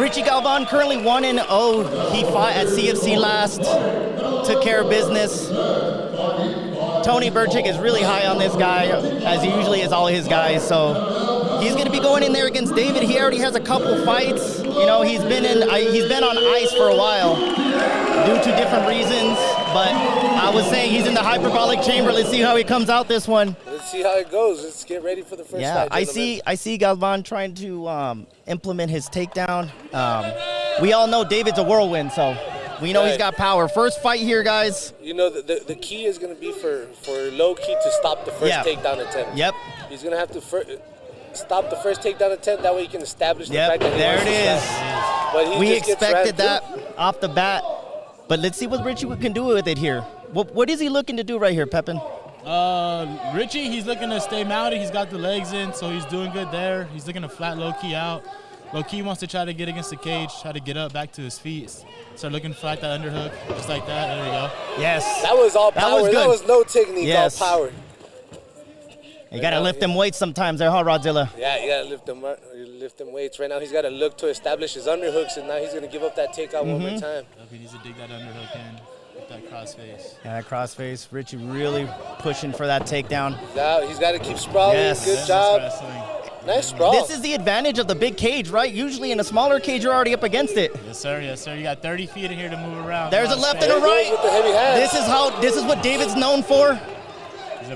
Richie Galvan currently 1-0. He fought at CFC last, took care of business. Tony Burchick is really high on this guy, as he usually is all his guys. So he's going to be going in there against David. He already has a couple fights. You know, he's been on ice for a while due to different reasons. But I was saying he's in the hyperbolic chamber. Let's see how he comes out this one. Let's see how it goes. Let's get ready for the first fight. I see Galvan trying to implement his takedown. We all know David's a whirlwind, so we know he's got power. First fight here, guys. You know, the key is going to be for low-key to stop the first takedown attempt. Yep. He's going to have to stop the first takedown attempt. That way he can establish the fact that he there wants it to is. stop. But We expected that off the bat. But let's see what Richie can do with it here. What is he looking to do right here, Pepin? Richie, he's looking to stay mounted. He's got the legs in, so he's doing good there. He's looking to flat low-key out. Low-key wants to try to get against the cage, try to get up back to his feet. Start looking to flat that underhook, just like that. There you go. Yes. That was all power. That was no technique, all power. You got to lift them weights sometimes there, huh, Rodzilla? Yeah, you got to lift them weights. Right now he's got to look to establish his underhooks, and now he's going to give up that takeout one more time. He needs to dig that underhook in with that crossface. Yeah, that crossface. Richie really pushing for that takedown. He's got to keep sprawling. Yes. Good job. Nice sprawl. This is the advantage of the big cage, right? Usually in a smaller cage, you're already up against it. Yes, sir. Yes, sir. You got 30 feet in here to move around. There's a left and a right. With the heavy hands. This is what David's known for.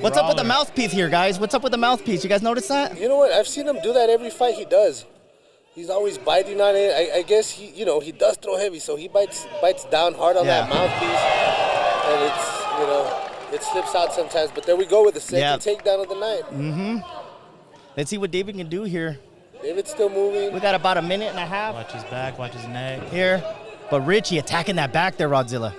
What's up with the mouthpiece here, guys? What's up with the mouthpiece? You guys notice that? You know what? I've seen him do that every fight he does. He's always biting on it. I guess he does throw heavy, so he bites down hard on that mouthpiece, and it slips out sometimes. But there we go with the second takedown of the night. Mm-hmm. Let's see what David can do here. David's still moving. We got about a minute and a half. Watch his back, watch his neck. Here. But Richie attacking that back there, Rodzilla.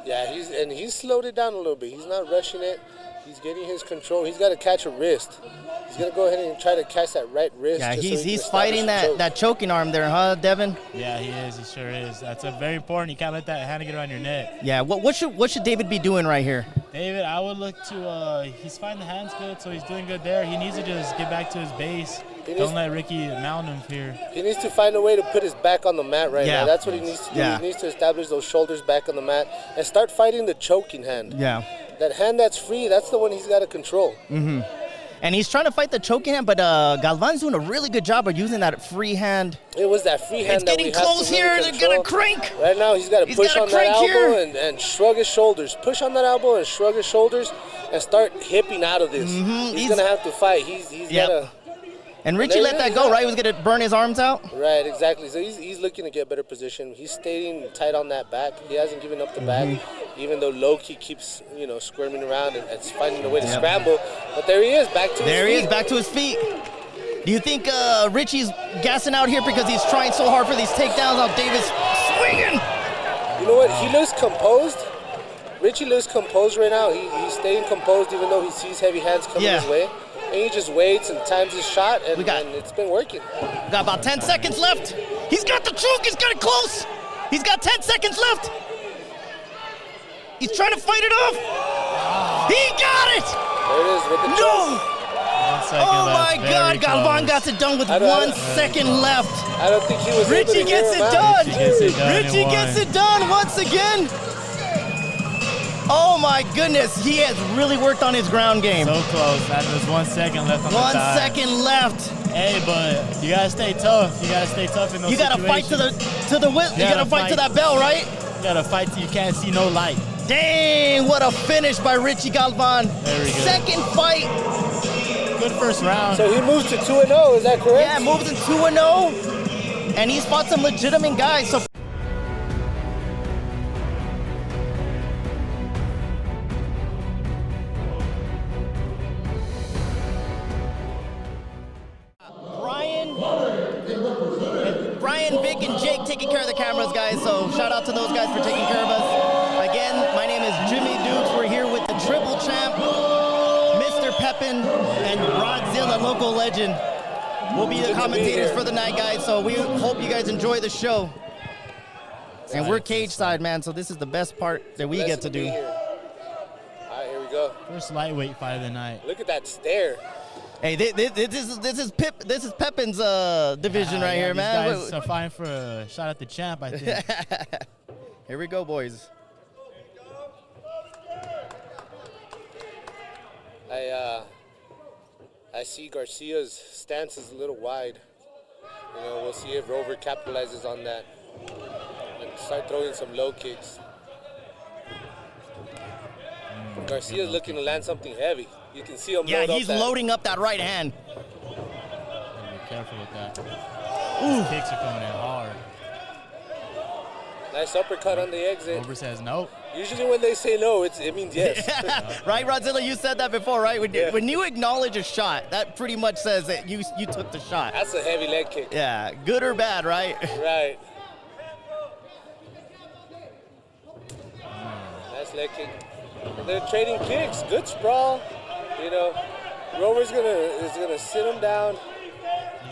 Yeah, he's slowed it down a little bit. He's not rushing it. He's getting his control. He's got to catch a wrist. He's going to go ahead and try to catch that right wrist. Yeah, he's fighting that choking arm there, huh, Devin? Yeah, he is. He sure is. That's very important. You can't let that hand get around your neck. Yeah, what should David be doing right here? David, I would look to, he's fighting the hands good, so he's doing good there. He needs to just get back to his base. Don't let Ricky mount him here. He needs to find a way to put his back on the mat right now. That's what he needs to do. He needs to establish those shoulders back on the mat and start fighting the choking hand. Yeah. That hand that's free, that's the one he's got to control. Mm-hmm. And he's trying to fight the choking hand, but Galvan's doing a really good job of using that free hand. It was that free hand that we have to It's getting close here. They're going to crank. Right now, he's got to push on that elbow and shrug his shoulders. Push on that elbow and shrug his shoulders and start hipping out of this. Mm-hmm. He's going to have to fight. He's got to... And Richie let that go, right? He was going to burn his arms out? Right, exactly. So he's looking to get better position. He's staying tight on that back. He hasn't given up the back, even though Loki keeps, squirming around and finding a way to scramble. But there he is, back to his feet. There he is, back to his feet. Do you think Richie's gassing out here because he's trying so hard for these takedowns while David's swinging? You know what? He looks composed. Richie looks composed right now. He's staying composed even though he sees heavy hands coming his way. And he just waits and times his shot, and it's been working. We got about 10 seconds left. He's got the choke. He's got it close. He's got 10 seconds left. He's trying to fight it off. He got it. There it is with the choke. Oh, my God. Galvan got it done with 1 second left. I don't think he was able to Richie gets it done. Richie gets it done once again. Oh, my goodness. He has really worked on his ground game. So close. There's 1 second left on the time. 1 second left. Hey, but you got to stay tough. You got to stay tough in those situations. You got to fight to the whip. You got to fight to that bell, right? You got to fight till you can't see no light. Dang, what a finish by Richie Galvan. Very good. Second fight. Good first round. So he moves to 2-0, is that correct? Yeah, moves to 2-0. And he's fought some legitimate guys. So Brian, Vic, and Jake taking care of the cameras, guys. So shout out to those guys for taking care of us. Again, my name is Jimmy Dukes. We're here with the triple champ, Mr. Pepin, and Rodzilla, local legend. We'll be the commentators for the night, guys. So we hope you guys enjoy the show. And we're cage side, man. So this is the best part that we get to do. All right, here we go. First lightweight fight of the night. Look at that stare. Hey, this is Pepin's division right here, man. These guys are fighting for a shot at the champ, I think. Here we go, boys. I see Garcia's stance is a little wide. You know, we'll see if Rover capitalizes on that and start throwing some low kicks. Garcia's looking to land something heavy. You can see him. Yeah, he's loading up that right hand. Be careful with that. These kicks are coming in hard. Nice uppercut on the exit. Rover says nope. Usually when they say no, it means yes. Right, Rodzilla, you said that before, right? When you acknowledge a shot, that pretty much says that you took the shot. That's a heavy leg kick. Yeah, good or bad, right? Right. Nice leg kick. They're trading kicks. Good sprawl. You know, Rover's gonna sit him down.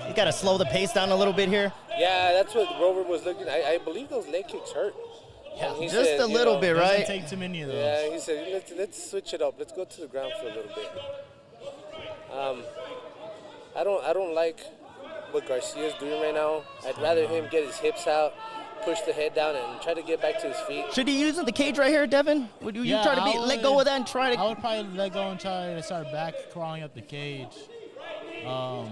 You gotta slow the pace down a little bit here. Yeah, that's what Rover was looking. I believe those leg kicks hurt. Yeah, just a little bit, right? Doesn't take too many of those. Yeah, he said let's switch it up. Let's go to the ground for a little bit. I don't like what Garcia's doing right now. I'd rather him get his hips out, push the head down, and try to get back to his feet. Should he use the cage right here, Devin? Would you try to let go of that and try to? I would probably let go and try to start back crawling up the cage, or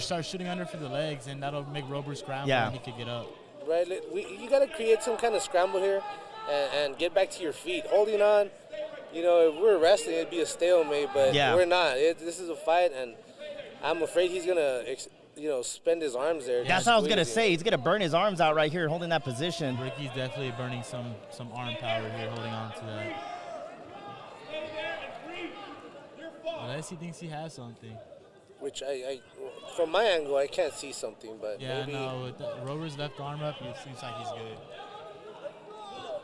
start shooting under for the legs, and that'll make Rover scramble and he could get up. Right, you got to create some kind of scramble here and get back to your feet. Holding on, you know, if we were wrestling, it'd be a stalemate, but we're not. This is a fight, and I'm afraid he's going to, spend his arms there. That's what I was going to say. He's going to burn his arms out right here, holding that position. Ricky's definitely burning some arm power here, holding on to that. Unless he thinks he has something. Which I from my angle, I can't see something, but maybe. No, with Rover's left arm up, it seems like he's good.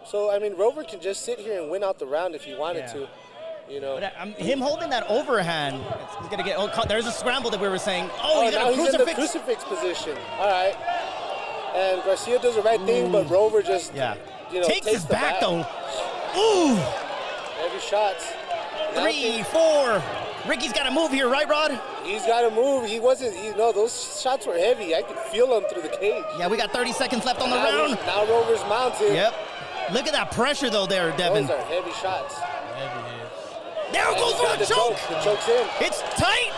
So, I mean, Rover can just sit here and win out the round if he wanted to, you know. But him holding that overhand, he's going to get, there's a scramble that we were saying. He's now he's in the crucifix position. All right. And Garcia does the right thing, but Rover just, takes his back, though. Ooh. Heavy shots. 3, 4. Ricky's got to move here, right, Rod? He's got to move. Those shots were heavy. I could feel them through the cage. Yeah, we got 30 seconds left on the round. Now Rover's mounted. Yep. Look at that pressure, though, there, Devin. Those are heavy shots. Heavy hits. There it goes for the choke. The choke's in. It's tight.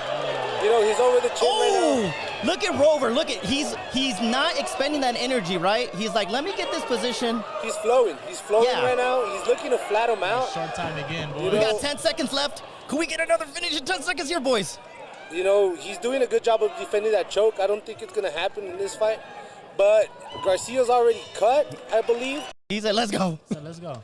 You know, he's over the chin right now. Look at Rover. Look at he's not expending that energy, right? He's like, let me get this position. He's flowing. He's flowing right now. He's looking to flat him out. Short time again, boys. We got 10 seconds left. Can we get another finish in 10 seconds here, boys? You know, he's doing a good job of defending that choke. I don't think it's going to happen in this fight. But Garcia's already cut, I believe. He said, let's go. Let's go.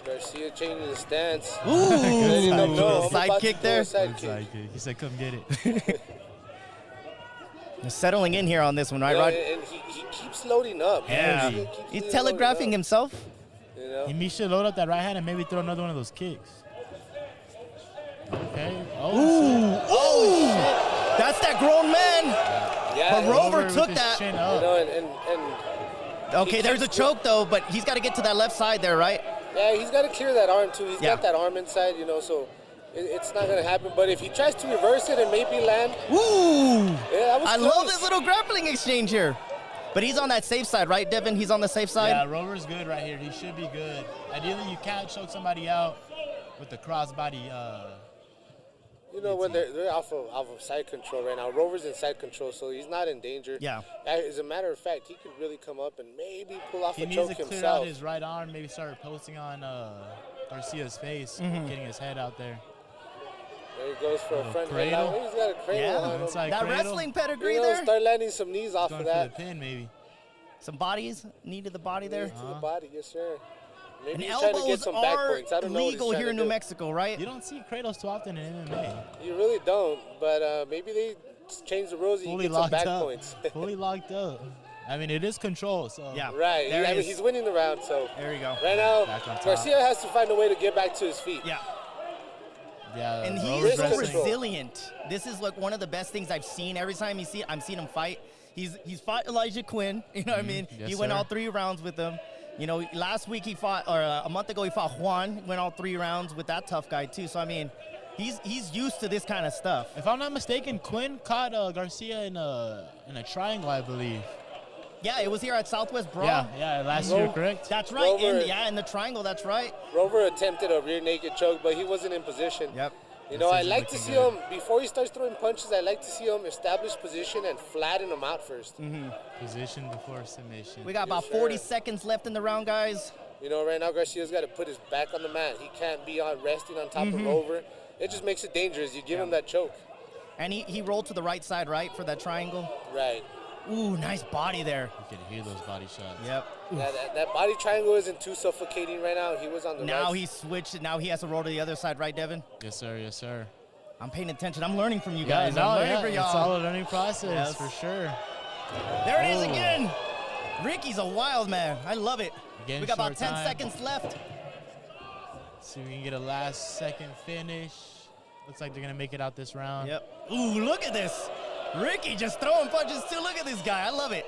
Garcia changing his stance. Ooh, side kick there. Side kick. He said, come get it. They're settling in here on this one, right, Rod? And he keeps loading up. Yeah. He's telegraphing himself. You know? He should load up that right hand and maybe throw another one of those kicks. Okay. Oh, that's that grown man. Yeah. But Rover took that. You know, okay, there's a choke, though, but he's got to get to that left side there, right? Yeah, he's got to clear that arm, too. He's got that arm inside, you know, so it's not going to happen. But if he tries to reverse it and maybe land. Ooh. Yeah, that was I close. love this little grappling exchange here. But he's on that safe side, right, Devin? He's on the safe side? Yeah, Rover's good right here. He should be good. Ideally, you can't choke somebody out with the crossbody. You know, when they're off of side control right now. Rover's in side control, so he's not in danger. Yeah. As a matter of fact, he could really come up and maybe pull off a choke himself. He needs to clear out his right arm, maybe start posting on Garcia's face, getting his head out there. There he goes for a front cradle. He's got a cradle on him. That cradle. wrestling pedigree there. Start landing some knees off of that. For the pin, maybe. Some bodies, knee to the body there. To the body, yes, sir. Maybe and he's trying to get elbows some back are points. I don't know legal here in New Mexico, right? You don't see cradles too often in MMA. You really don't, but maybe they changed the rules and you get some back points. Fully locked up. I mean, it is control, so. Yeah. Right. I mean, he's winning the round, so. There you go. Right now, Garcia has to find a way to get back to his feet. Yeah. Yeah. And he's so resilient. This is like one of the best things I've seen. Every time I'm seeing him fight. He's fought Elijah Quinn. You know what I mean? Yes, he went all 3 rounds with him. You know, last week he fought, or a month ago he fought Juan. Went all 3 rounds with that tough guy too. So I mean, He's used to this kind of stuff. If I'm not mistaken, Quinn caught Garcia in a triangle, I believe. Yeah, it was here at Southwest Brawl. Yeah, last year, correct? That's right. In the triangle, that's right. Rover attempted a rear naked choke, but he wasn't in position. Yep. You know, I like to see him, before he starts throwing punches, I like to see him establish position and flatten him out first. Position before submission. We got about 40 seconds left in the round, guys. You know, right now Garcia's got to put his back on the mat. He can't be resting on top of Rover. It just makes it dangerous. You give him that choke. And he rolled to the right side, right, for that triangle? Right. Ooh, nice body there. You can hear those body shots. Yep. Yeah, that body triangle isn't too suffocating right now. He was on the now right. He switched. Now he has to roll to the other side, right, Devin? Yes, sir. Yes, sir. I'm paying attention. I'm learning from you Yeah, guys. I'm learning from y'all. It's all a learning process, for sure. There it is again. Ricky's a wild man. I love it. Again, we got about 10 time. seconds left. See if we can get a last second finish. Looks like they're going to make it out this round. Yep. Ooh, look at this. Ricky just throwing punches too. Look at this guy. I love it.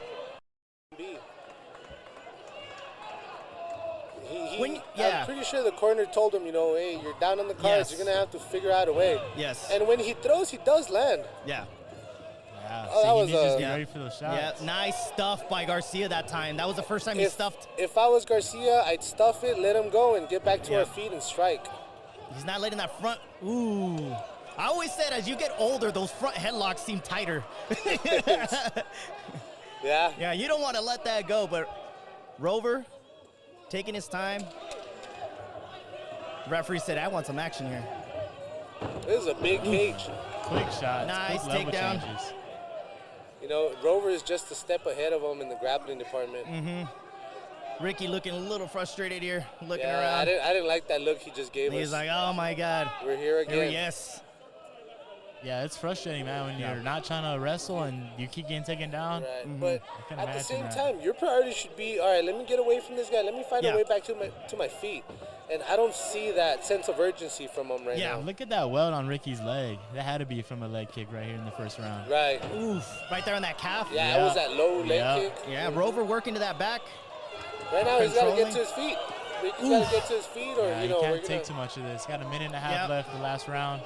I'm pretty sure the corner told him, you know, hey, you're down on the cards. You're going to have to figure out a way. Yes. And when he throws, he does land. Yeah. Yeah. Oh, that was just get ready for those shots. Yeah, nice stuff by Garcia that time. That was the first time he stuffed. If I was Garcia, I'd stuff it, let him go, and get back to our feet and strike. He's not letting that front. Ooh. I always said as you get older, those front headlocks seem tighter. Yeah. Yeah, you don't want to let that go, but Rover taking his time. The referee said, I want some action here. This is a big cage. Quick shots. Nice quick level takedown. changes. You know, Rover is just a step ahead of him in the grappling department. Ricky looking a little frustrated here, looking Yeah, around. I didn't like that look he just gave us. He's like, oh my God. We're here again. Yes. Yeah, it's frustrating, man, when you're not trying to wrestle and you keep getting taken down. Right. But can at the imagine same time, your priority should be, all right, let me get away from this guy. Let me find a way back to my feet. And I don't see that sense of urgency from him right now. Look at that welt on Ricky's leg. That had to be from a leg kick right here in the first round. Right. Oof. Right there on that calf. Yeah, it was that low leg kick. Yeah, Rover working to that back. Right now, he's got to get to his feet. Ricky's got to get to his feet, or, Yeah, you know, he we're can't take too much of this. Got a minute and a half left the last round.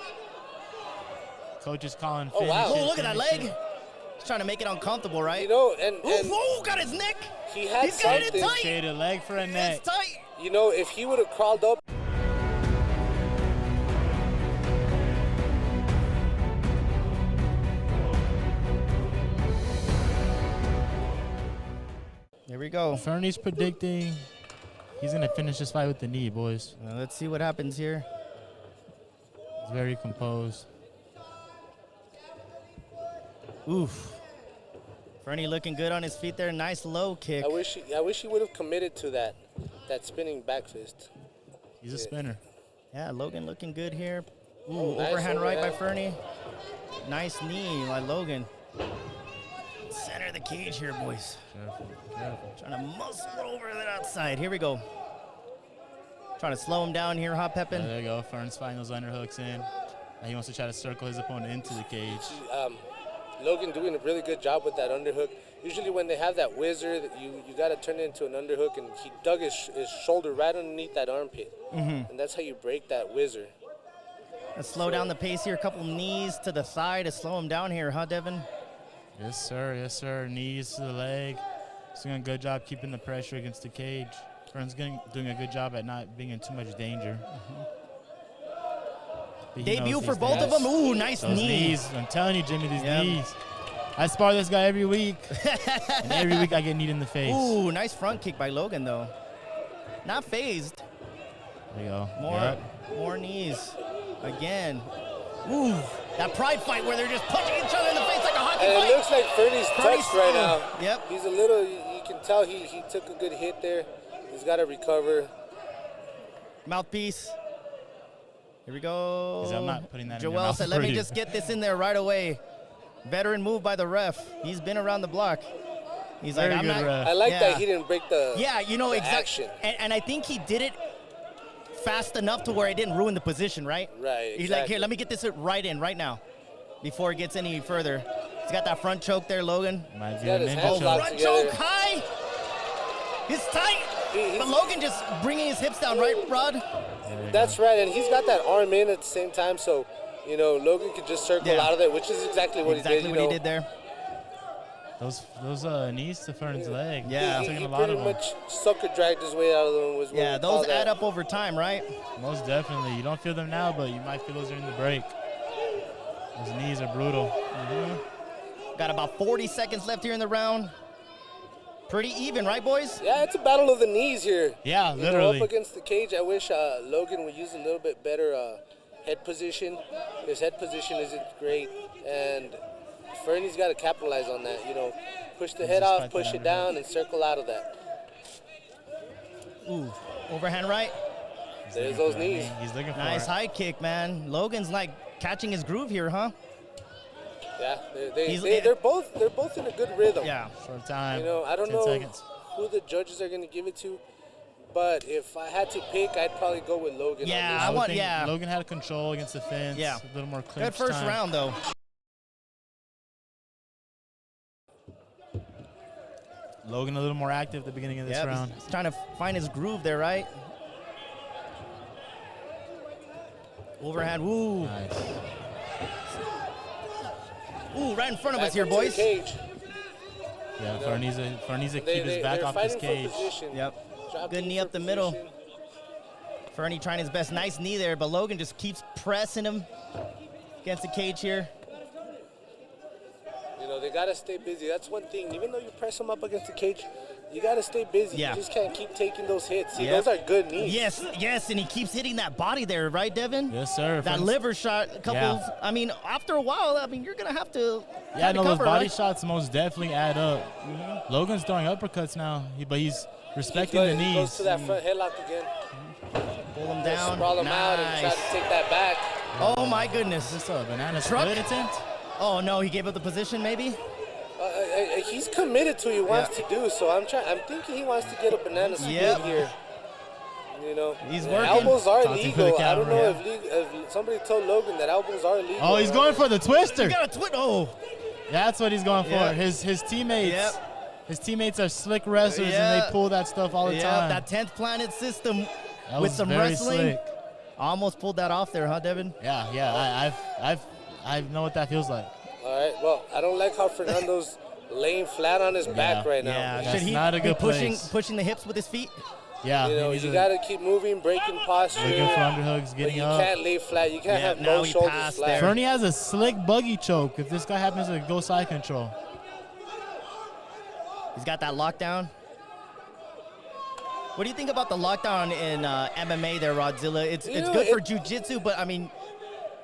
Coach is calling finish. Oh, look at that leg. He's trying to make it uncomfortable, right? You know, and got his neck. He had He's got it tight. Shade a leg for a neck. It's tight. You know, if he would have crawled up. Here we go. Fernie's predicting he's going to finish this fight with the knee, boys. Let's see what happens here. He's very composed. Oof. Fernie looking good on his feet there. Nice low kick. I wish he would have committed to that spinning back fist. He's a spinner. Yeah, Logan looking good here. Ooh, nice overhand right by Fernie. Nice knee by Logan. Center of the cage here, boys. Careful. Trying to muscle over that outside. Here we go. Trying to slow him down here, Hot Peppin'. There you go. Fern's finding those underhooks in. Now he wants to try to circle his opponent into the cage. Logan doing a really good job with that underhook. Usually when they have that whizzer, you got to turn it into an underhook, and he dug his shoulder right underneath that armpit. And that's how you break that whizzer. Let's slow down the pace here. A couple knees to the thigh to slow him down here, huh, Devin? Yes, sir. Yes, sir. Knees to the leg. He's doing a good job keeping the pressure against the cage. Fern's doing a good job at not being in too much danger. Debut for both of them. Ooh, nice knees. I'm telling you, Jimmy, these knees. I spar this guy every week, and every week I get kneed in the face. Ooh, nice front kick by Logan, though. Not phased. There you go. More knees. Again. Ooh, that pride fight where they're just punching each other in the face like a hockey fight. And it looks like Fernie's touched right now. Yep. He's a little, you can tell he took a good hit there. He's got to recover. Mouthpiece. Here we go. I'm not putting that in your Joel mouth said, let me just get this in there right away. Veteran move by the ref. He's been around the block. He's Very like, I'm good not. ref. I like that he didn't break the exactly. And I think he did it fast enough to where it didn't ruin the position, right? Right. He's like, here, let me get this right in right now before it gets any further. He's got that front choke there, Logan. Might be got his hands ninja locked Front together. choke high. It's tight. But Logan just bringing his hips down, right, Rod? That's right, and he's got that arm in at the same time, so, you know, Logan could just circle out of there, which is exactly what he did. Exactly what he did there. Those knees to Fern's leg. Yeah. He pretty much sucker dragged his way out of them. Was yeah, those add up over time, right? Most definitely. You don't feel them now, but you might feel those during the break. Those knees are brutal. Got about 40 seconds left here in the round. Pretty even, right, boys? Yeah, it's a battle of the knees here. Yeah, You literally. know, up against the cage, I wish Logan would use a little bit better head position. His head position isn't great, and Fernie's got to capitalize on that. You know, push the head off, push it down, and circle out of that. Ooh, overhand right. There's those knees. He's looking for Nice high kick, man. Logan's like catching his groove here, huh? Yeah, they're both in a good rhythm. Yeah. Short time. You know, I don't 10 know seconds. who the judges are going to give it to, but if I had to pick, I'd probably go with Logan. Yeah, on this. Logan had control against the fence. Yeah. A little more clinch Good first time. round, though. Logan a little more active at the beginning of this round. He's trying to find his groove there, right? Overhand, woo. Nice. Ooh, right in front of Back us here, into the boys. cage. Yeah, Fernie's keep his back off this cage. Yep. Dropping Good knee for up the middle. position. Fernie trying his best. Nice knee there, but Logan just keeps pressing him against the cage here. You know, they got to stay busy. That's one thing. Even though you press them up against the cage, you got to stay busy. Yeah. You just can't keep taking those hits. See, Yep. those are good knees. Yes, and he keeps hitting that body there, right, Devin? Yes, sir. That liver shot, a couple. Yeah. I mean, after a while, I mean, you're gonna have to. Yeah, no, those cover, body right? shots most definitely add up. Logan's throwing uppercuts now, but he's respecting the He goes knees. to that front headlock again. Pull him Just down. sprawl him out and try Nice. to take that back. Oh my goodness. Is this a banana Truck? split attempt? Oh no, he gave up the position, maybe. He's committed to what he wants to do, so I'm thinking he wants to get a banana split Yep. here. You know, He's the working. elbows are Talking for the legal. I don't know camera, if somebody told Logan that elbows are legal. Oh, he's going for the twister. He got a Oh. That's what he's going for. Yep. His teammates. Yep. His teammates are slick wrestlers, and they pull that stuff all the time. That 10th planet system That with was some very wrestling. slick. Almost pulled that off there, huh, Devin? Yeah. I know what that feels like. All right, well, I don't like how Fernando's laying flat on his back right now. Yeah, That's should he not a be good place. pushing the hips with his feet? Yeah. You know, you got to keep moving, breaking posture. Looking for underhooks, But getting you up. can't lay flat. You can't have now no he shoulders passed flat. there. Fernie has a slick buggy choke if this guy happens to go side control. He's got that lockdown. What do you think about the lockdown in MMA there, Rodzilla? It's good for jiu-jitsu, but I mean,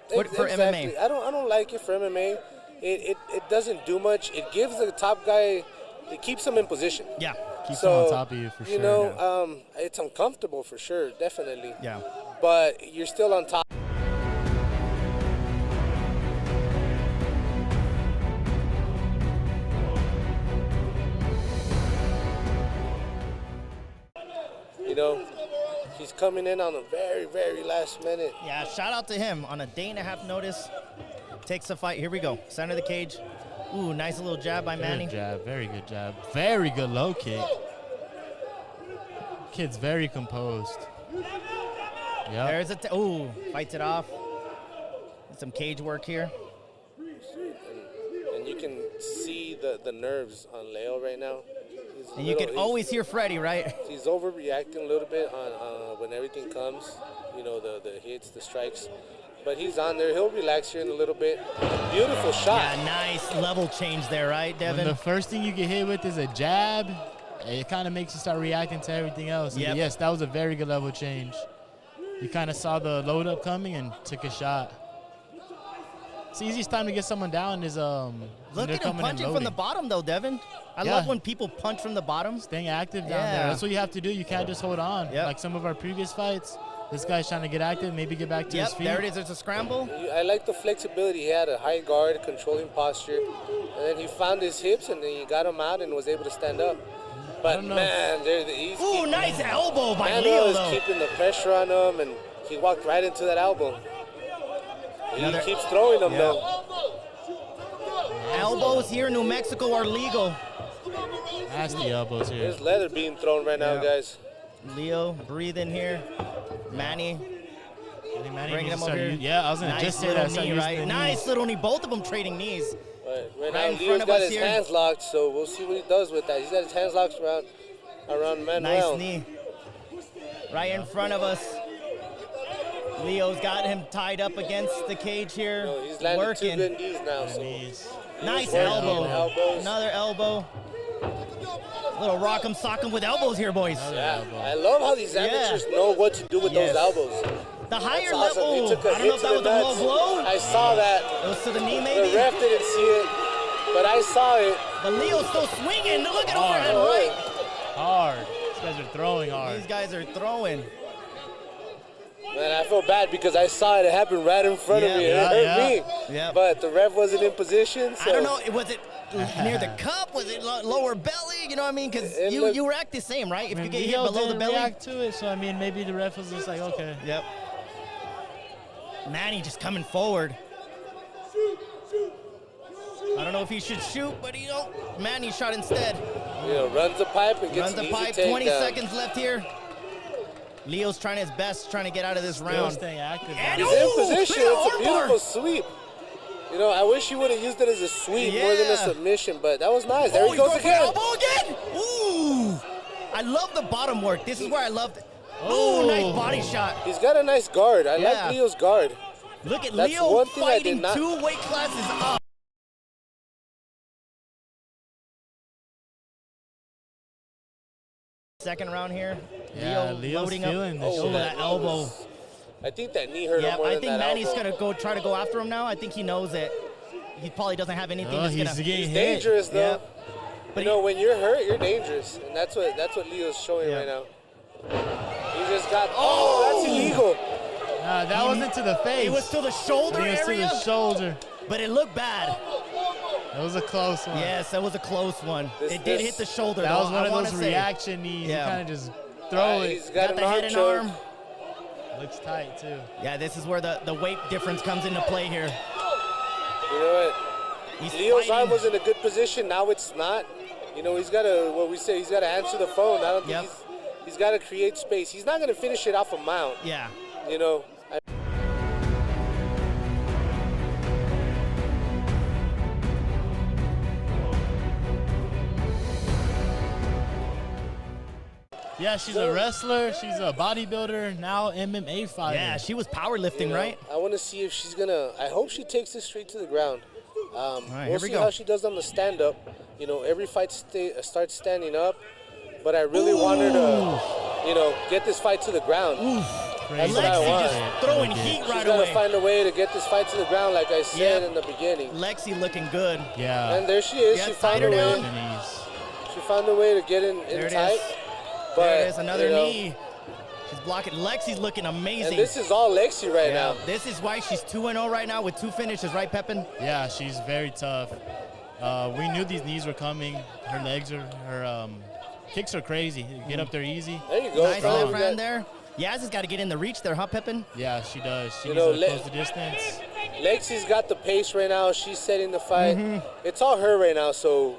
for MMA? I don't like it for MMA. It doesn't do much. It gives the top guy, it keeps him in position. Yeah. Keeps him on top of you for sure. You know, it's uncomfortable for sure, definitely. Yeah. But you're still on top. You know, he's coming in on a very, very last minute. Yeah, shout out to him on a day-and-a-half notice. Takes the fight. Here we go. Center of the cage. Ooh, nice little jab by Manny. Good jab, very good jab. Very good low kick. Kid's very composed. Yeah. There's ooh, fights it off. Some cage work here. And you can see the nerves on Leo right now. And you can always hear Freddie, right? He's overreacting a little bit on when everything comes, you know, the hits, the strikes. But he's on there. He'll relax here in a little bit. Beautiful shot. Yeah, nice level change there, right, Devin? When the first thing you get hit with is a jab, it kind of makes you start reacting to everything else. And yes, that was a very good level change. You kind of saw the load up coming and took a shot. It's the easiest time to get someone down is Look at him punching from the bottom, though, Devin. I love when people punch from the bottom. Staying active down there. That's what you have to do. You can't just hold on. Like some of our previous fights, this guy's trying to get active, maybe get back to his feet. There it is. There's a scramble. I like the flexibility. He had a high guard, controlling posture. And then he found his hips, and then he got him out and was able to stand up. But, man, he's ooh, nice elbow by Mano Leo, is though. keeping the pressure on him, and he walked right into that elbow. He keeps throwing them, though. Elbows here in New Mexico are legal. Nasty elbows here. There's leather being thrown right now, guys. Leo, breathe in here. Manny. Bringing him over here. Yeah, I was going to just say that. Knee, right? Nice little knee. Both of them trading knees. Right now, Leo's got his hands locked, so we'll see what he does with that. He's got his hands locked around Manuel. Nice knee. Right in front of us. Leo's got him tied up against the cage here. No, he's landed 2 good knees now. So. Nice elbow. Another elbow. Little rock'em sock'em with elbows here, boys. Yeah, I love how these amateurs know what to do with those elbows. The higher awesome. level, He took a I don't know if that was a low blow. I saw that. It was to the knee, maybe? The ref didn't see it, but I saw it. But Leo's still swinging. Look at overhead right. Hard. These guys are throwing hard. These guys are throwing. Man, I feel bad because I saw it happen right in front of me. It hurt me. Yeah. But the ref wasn't in position. So. I don't know. Was it near the cup? Was it lower belly? You know what I mean? Because you react the same, right? If you get hit below the belly. React to it, so I mean, maybe the ref was just like, okay. Yep. Manny just coming forward. I don't know if he should shoot, but Manny shot instead. Runs the pipe and gets an easy takedown. 20 seconds left here. Leo's trying his best, trying to get out of this round. Staying active. And he's in position. It's a beautiful sweep. I wish he would have used it as a sweep more than a submission, but that was nice. There he goes again. Elbow again. Ooh. I love the bottom work. This is where I loved it. Ooh, nice body shot. He's got a nice guard. I like Leo's guard. Look at Leo fighting 2 weight classes up. Second round here. Yeah, Leo loading feeling up. That elbow. I think that knee hurt him more than that elbow. I think Manny's going to try to go after him now. I think he knows it. He probably doesn't have anything he's dangerous, though. Yeah. But when you're hurt, you're dangerous. And that's what Leo's showing right now. He just got, that's illegal. That wasn't to the face. It was to the shoulder area. It was to the shoulder. But it looked bad. That was a close one. Yes, that was a close one. It did hit the shoulder. That was one of those reaction knees. You kind of just throw it. He's got the head and arm. Looks tight, too. Yeah, this is where the weight difference comes into play here. You know what? Leo's arm was in a good position. Now it's not. He's got to, he's got to answer the phone. I don't think he's got to create space. He's not going to finish it off a mount. Yeah. Yeah, she's a wrestler. She's a bodybuilder, now MMA fighter. Yeah, she was powerlifting, right? I want to see if she's going to – I hope she takes this straight to the ground. We'll see how she does on the stand-up. Every fight starts standing up, but I really want her to, get this fight to the ground. That's what I want. Just throwing heat right away. She's got to find a way to get this fight to the ground, like I said in the beginning. Lexi looking good. Yeah. And there she is. She found her way. She found a way to get in tight. But, there it is, another knee. She's blocking. Lexi's looking amazing. And this is all Lexi right now. This is why she's 2-0 right now with 2 finishes, right, Pepin? Yeah, she's very tough. We knew these knees were coming. Her legs her kicks are crazy. Get up there easy. There you go. Nice left hand there. Yaz has got to get in the reach there, huh, Pepin? Yeah, she does. She needs to close the distance. Lexi's got the pace right now. She's setting the fight. It's all her right now, so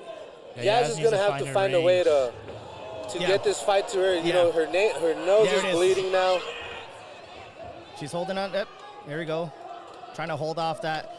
Yaz is going to have to find a way to get this fight to her. Her nose is bleeding now. She's holding on. Yep. There we go. Trying to hold off that.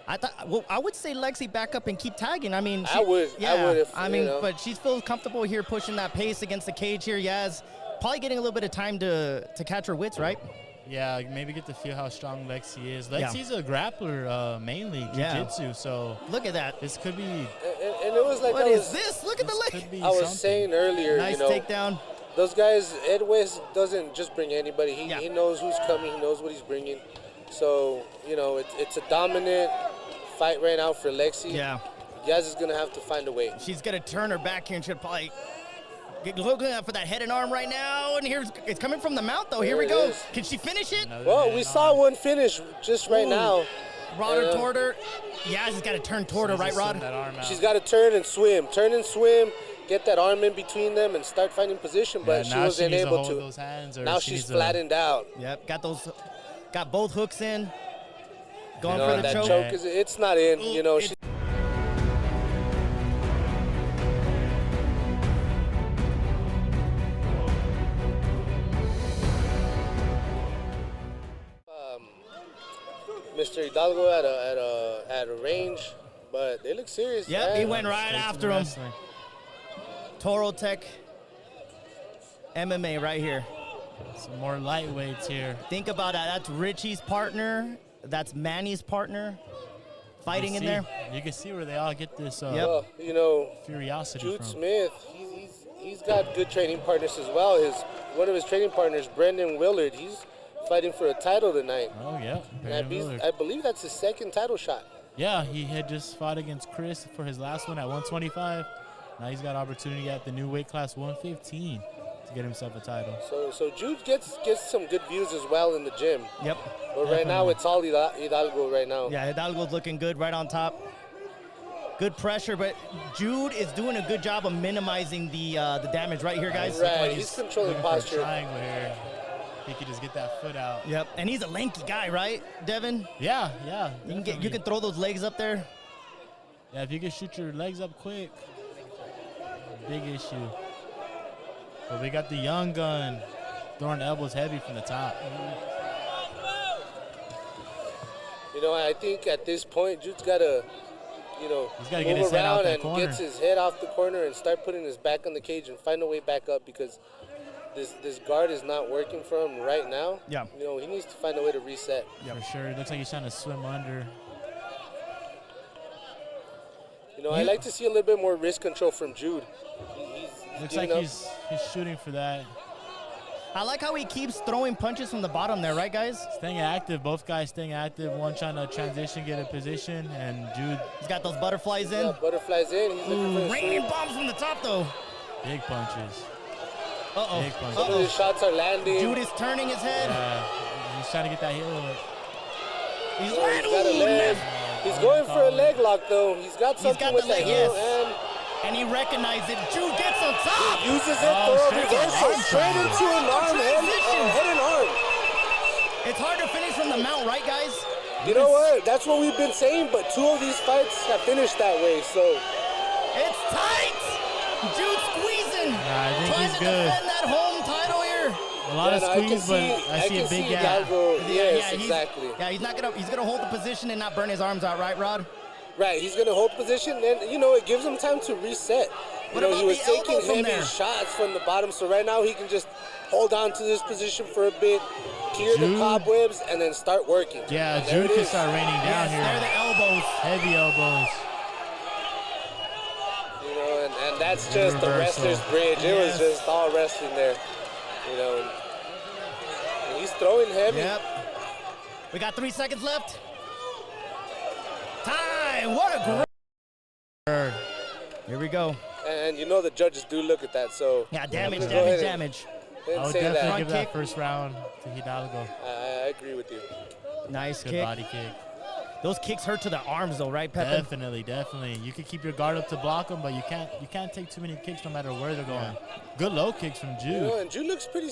I would say Lexi back up and keep tagging. I mean, I would. But she feels comfortable here pushing that pace against the cage here. Yaz probably getting a little bit of time to catch her wits, right? Yeah, maybe get to feel how strong Lexi is. Lexi's a grappler mainly, jiu-jitsu, so look at that. This could be. And it was like, what is this? Look at the leg. I was saying earlier, nice takedown. Those guys, Ed West doesn't just bring anybody. He knows who's coming. He knows what he's bringing. So it's a dominant fight right now for Lexi. Yeah. Yaz is gonna have to find a way. She's gonna turn her back here and she'll probably. Looking for that head and arm right now, and it's coming from the mount though. Here we go. Can she finish it? Well, we saw one finish just right now. Rod her toward her. Yaz has got to turn toward her, right, Rod? She's got to turn and swim, get that arm in between them, and start finding position. But she wasn't able to. Now she's flattened out. Yep, got both hooks in. Going for the that choke. It's not in. Mr. Hidalgo at a range, but they look serious. Yep, man. he went right after him. Toro Tech MMA right here. Some more lightweights here. Think about that. That's Richie's partner. That's Manny's partner. Fighting in there. You can see where they all get this Well, you know, curiosity Jude from. Smith, he's got good training partners as well. One of his training partners, Brendan Willard, he's fighting for a title tonight. Oh, yeah. And I believe that's his second title shot. Yeah, he had just fought against Chris for his last one at 125. Now he's got opportunity at the new weight class 115 to get himself a title. So Jude gets some good views as well in the gym. Yep. But right now it's all Hidalgo right now. Yeah, Hidalgo's looking good right on top. Good pressure, but Jude is doing a good job of minimizing the damage right here, guys. Right, he's controlling posture. Triangle here. He could just get that foot out. Yep, and he's a lanky guy, right, Devin? Yeah. You can throw those legs up there. Yeah, if you can shoot your legs up quick, big issue. But we got the young gun throwing elbows heavy from the top. You know, I think at this point, Jude's got to, he's got to get his head out that corner. Gets his head off the corner and start putting his back on the cage and find a way back up, because this guard is not working for him right now. Yeah. You know, he needs to find a way to reset. For sure. It looks like he's trying to swim under. You know, I like to see a little bit more wrist control from Jude. Looks like he's shooting for that. I like how he keeps throwing punches from the bottom there, right, guys? Staying active. Both guys staying active. One trying to transition, get a position, and Jude. He's got those butterflies in. Yeah, butterflies in. He's looking for raining bombs from the top, though. Big punches. Uh-oh. Big punches. Some of his shots are landing. Jude is turning his head. He's trying to get that heel hook. He's got a leg. He's going for a leg lock, though. He's got something with that heel, and he recognized it. Jude gets on top. He uses it for a reversal straight into an arm, head and arm. It's hard to finish from the mount, right, guys? You know what? That's what we've been saying, but 2 of these fights have finished that way, so. It's tight. Jude squeezing. I think trying he's to good. defend that home title here. A lot of squeeze, but I see a big gap. Yes, exactly. Yeah, he's gonna hold the position and not burn his arms out, right, Rod? Right, he's going to hold position, and, it gives him time to reset. He was taking heavy shots from the bottom, so right now he can just hold on to this position for a bit, clear the cobwebs, and then start working. Yeah, Jude can start raining down here. They're the elbows. Heavy elbows. And that's just the wrestler's bridge. It was just all wrestling there. And he's throwing heavy. Yep. We got 3 seconds left. Time! What a great... Here we go. And the judges do look at that, so... Yeah, damage. I would definitely give that first round to Hidalgo. I agree with you. Nice Good kick. body kick. Those kicks hurt to the arms, though, right, Pepe? Definitely. You can keep your guard up to block them, but you can't take too many kicks no matter where they're going. Yeah. Good low kicks from Jude. And Jude looks pretty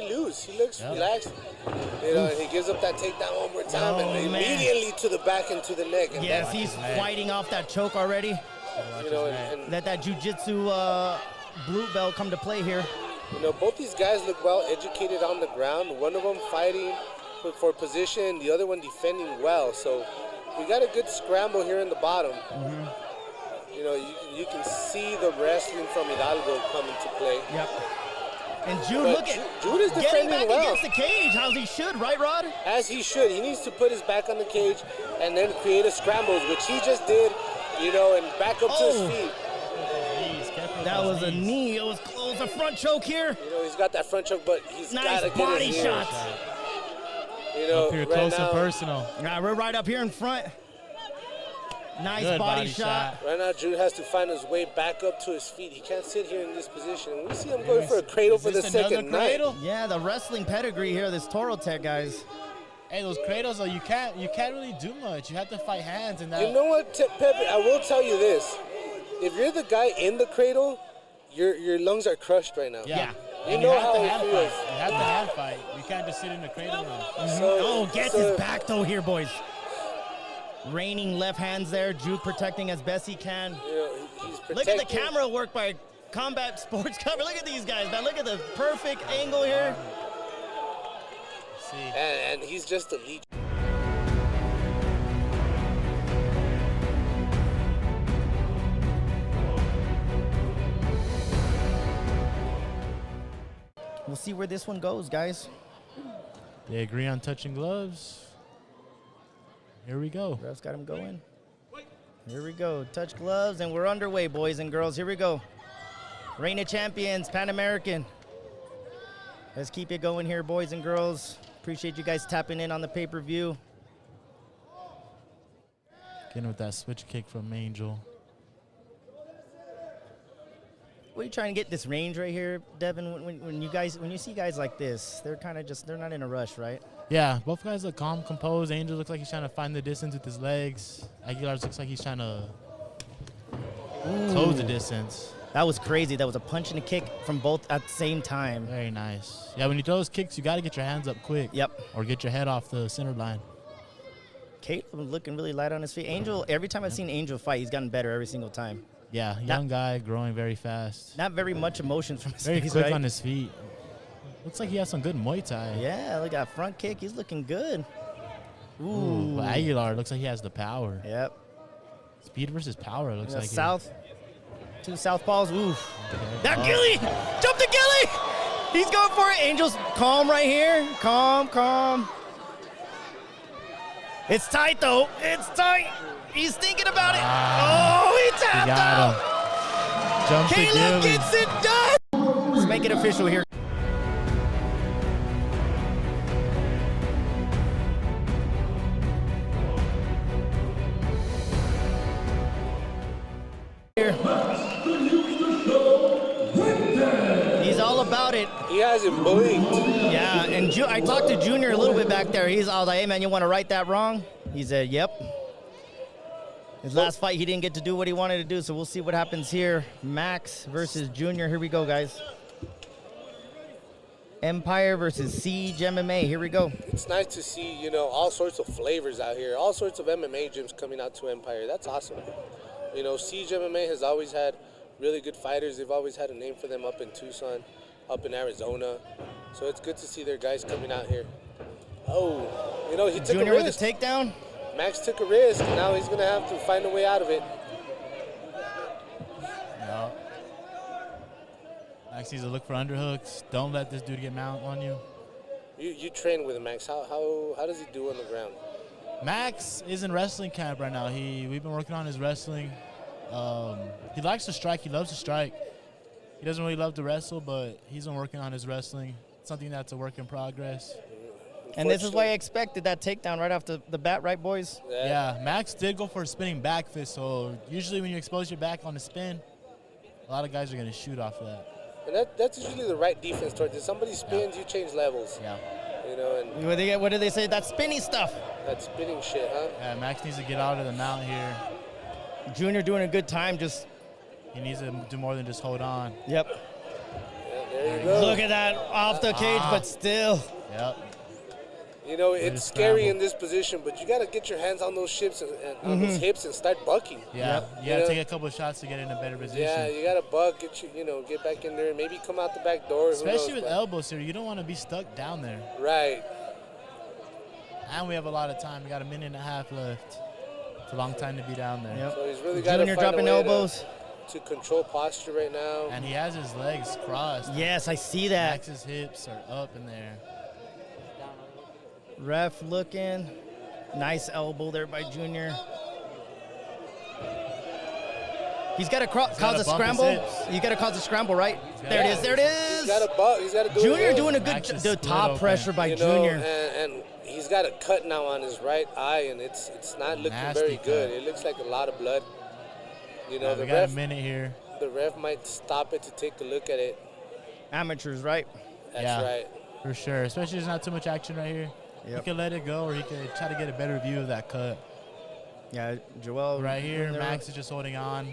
loose. He looks relaxed. And he gives up that takedown one more time, and immediately to the back and to the neck. And yes, he's fighting off that choke already. And let that jiu-jitsu blue belt come to play here. Both these guys look well educated on the ground. One of them fighting for position, the other one defending well. So we got a good scramble here in the bottom. You can see the wrestling from Hidalgo come into play. Yep. And Jude, Jude is defending back well against the cage, as he should, right, Rod? As he should. He needs to put his back on the cage and then create a scramble, which he just did, and back up to his feet. That was a knee. It was close. A front choke here. He's got that front choke, but he's got to get body his shots. Up here, close and personal. Yeah, we're right up here in front. Nice Good body shot. Right now, Jude has to find his way back up to his feet. He can't sit here in this position. We see him going for a cradle for the second night. Yeah, the wrestling pedigree here, this Toro Tech, guys. Hey, those cradles, though, you can't really do much. You have to fight hands and that. You know what, Pepe? I will tell you this. If you're the guy in the cradle, your lungs are crushed right now. Yeah. You know how it feels. You have to hand fight. You can't just sit in the cradle. Gets his back, though, here, boys. Raining left hands there. Jude protecting as best he can. He's protecting. Look at the camera work by Combat Sports Cover. Look at these guys, man. Look at the perfect angle here. And he's just elite. see where this one goes, guys. They agree on touching gloves. Here we go. Ref's got him going. Here we go. Touch gloves, and we're underway, boys and girls. Here we go. Reign of Champions, Pan American. Let's keep it going here, boys and girls. Appreciate you guys tapping in on the pay-per-view. Getting with that switch kick from Angel. What are you trying to get this range right here, Devin? When you see guys like this, they're kind of they're not in a rush, right? Yeah, both guys look calm, composed. Angel looks like he's trying to find the distance with his legs. Aguilar looks like he's trying to close the distance. That was crazy. That was a punch and a kick from both at the same time. Very nice. Yeah, when you throw those kicks, you got to get your hands up quick. Yep. Or get your head off the center line. Caleb looking really light on his feet. Angel, every time I've seen Angel fight, he's gotten better every single time. Yeah, young guy, growing very fast. Not very much emotion from his very face, quick right? on his feet. Looks like he has some good Muay Thai. Yeah, look at that front kick. He's looking good. Ooh, but Aguilar looks like he has the power. Yep. Speed versus power looks like south. Two southpaws. Ooh. Okay. That Gilly! Jump the Gilly! He's going for it. Angel's calm right here. Calm, calm. It's tight, though. It's tight. He's thinking about it. Oh, he tapped out. Jump Caleb gets it done. Let's make it official here. He's all about it. He has it blinked. Yeah, and I talked to Junior a little bit back there. He's all like, hey, man, you want to right that wrong? He said, yep. His last fight, he didn't get to do what he wanted to do, so we'll see what happens here. Max versus Junior. Here we go, guys. Empire versus Siege MMA. Here we go. It's nice to see, you know, all sorts of flavors out here. All sorts of MMA gyms coming out to Empire. That's awesome. You know, Siege MMA has always had really good fighters. They've always had a name for them up in Tucson, up in Arizona. So it's good to see their guys coming out here. Oh, you know, he took Junior a risk. with a takedown. Max took a risk, and now he's going to have to find a way out of it. No. Max needs to look for underhooks. Don't let this dude get mount on you. You train with him, Max. How does he do on the ground? Max is in wrestling camp right now. We've been working on his wrestling. He likes to strike. He loves to strike. He doesn't really love to wrestle, but he's been working on his wrestling. Something that's a work in progress. And this is why I expected that takedown right off the bat, right, boys? Yeah, Max did go for a spinning back fist, so usually when you expose your back on a spin, a lot of guys are going to shoot off of that. And that's usually the right defense towards it. Somebody spins, you change levels. Yeah. You know, and what do they say? That spinny stuff. That spinning shit, huh? Yeah, Max needs to get out of the mount here. Junior doing a good time, just. He needs to do more than just hold on. Yep. Yeah, there you go. Look at that, off the cage, but still. Yep. You know, it's scary in this position, but you got to get your hands on those hips and on those hips and start bucking. Yeah, you got to take a couple of shots to get in a better position. Yeah, you got to buck, get back in there, maybe come out the back door. Especially with elbows here, you don't want to be stuck down there. Right. And we have a lot of time. We got a minute and a half left. It's a long time to be down there. Yep. So he's really got to Junior dropping elbows. To control posture right now. And he has his legs crossed. Yes, I see that. Max's hips are up in there. Ref looking. Nice elbow there by Junior. He's got to cause a scramble. You got to cause a scramble, right? There it is. There it is. He's got to buck. He's got to do Junior it. doing a good job. The top pressure by Junior. And he's got a cut now on his right eye, and it's not looking very good. It looks like a lot of blood. You know, we got a minute here. The ref might stop it to take a look at it. Amateurs, right? That's right. For sure. Especially there's not too much action right here. Yep. He could let it go, or he could try to get a better view of that cut. Yeah, Joel. Right here, Max is just holding on.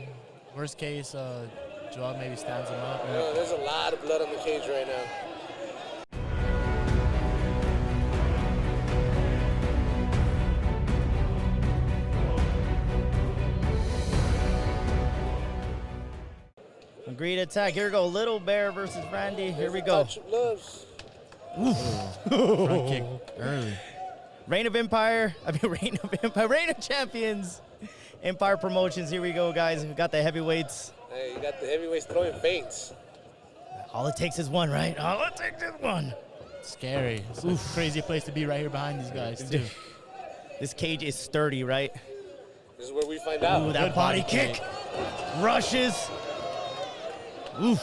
Worst case, Joel maybe stands him up. Yeah, there's a lot of blood on the cage right now. Agreed attack. Here we go. Little Bear versus Randy. Here we go. Front kick early. Reign of Empire. Reign of Champions. Empire Promotions. Here we go, guys. We got the heavyweights. Hey, you got the heavyweights throwing feints. All it takes is one, right? All it takes is one. Scary. It's a crazy place to be right here behind these guys, too. This cage is sturdy, right? This is where we find out. Ooh, that body kick. Rushes. Oof.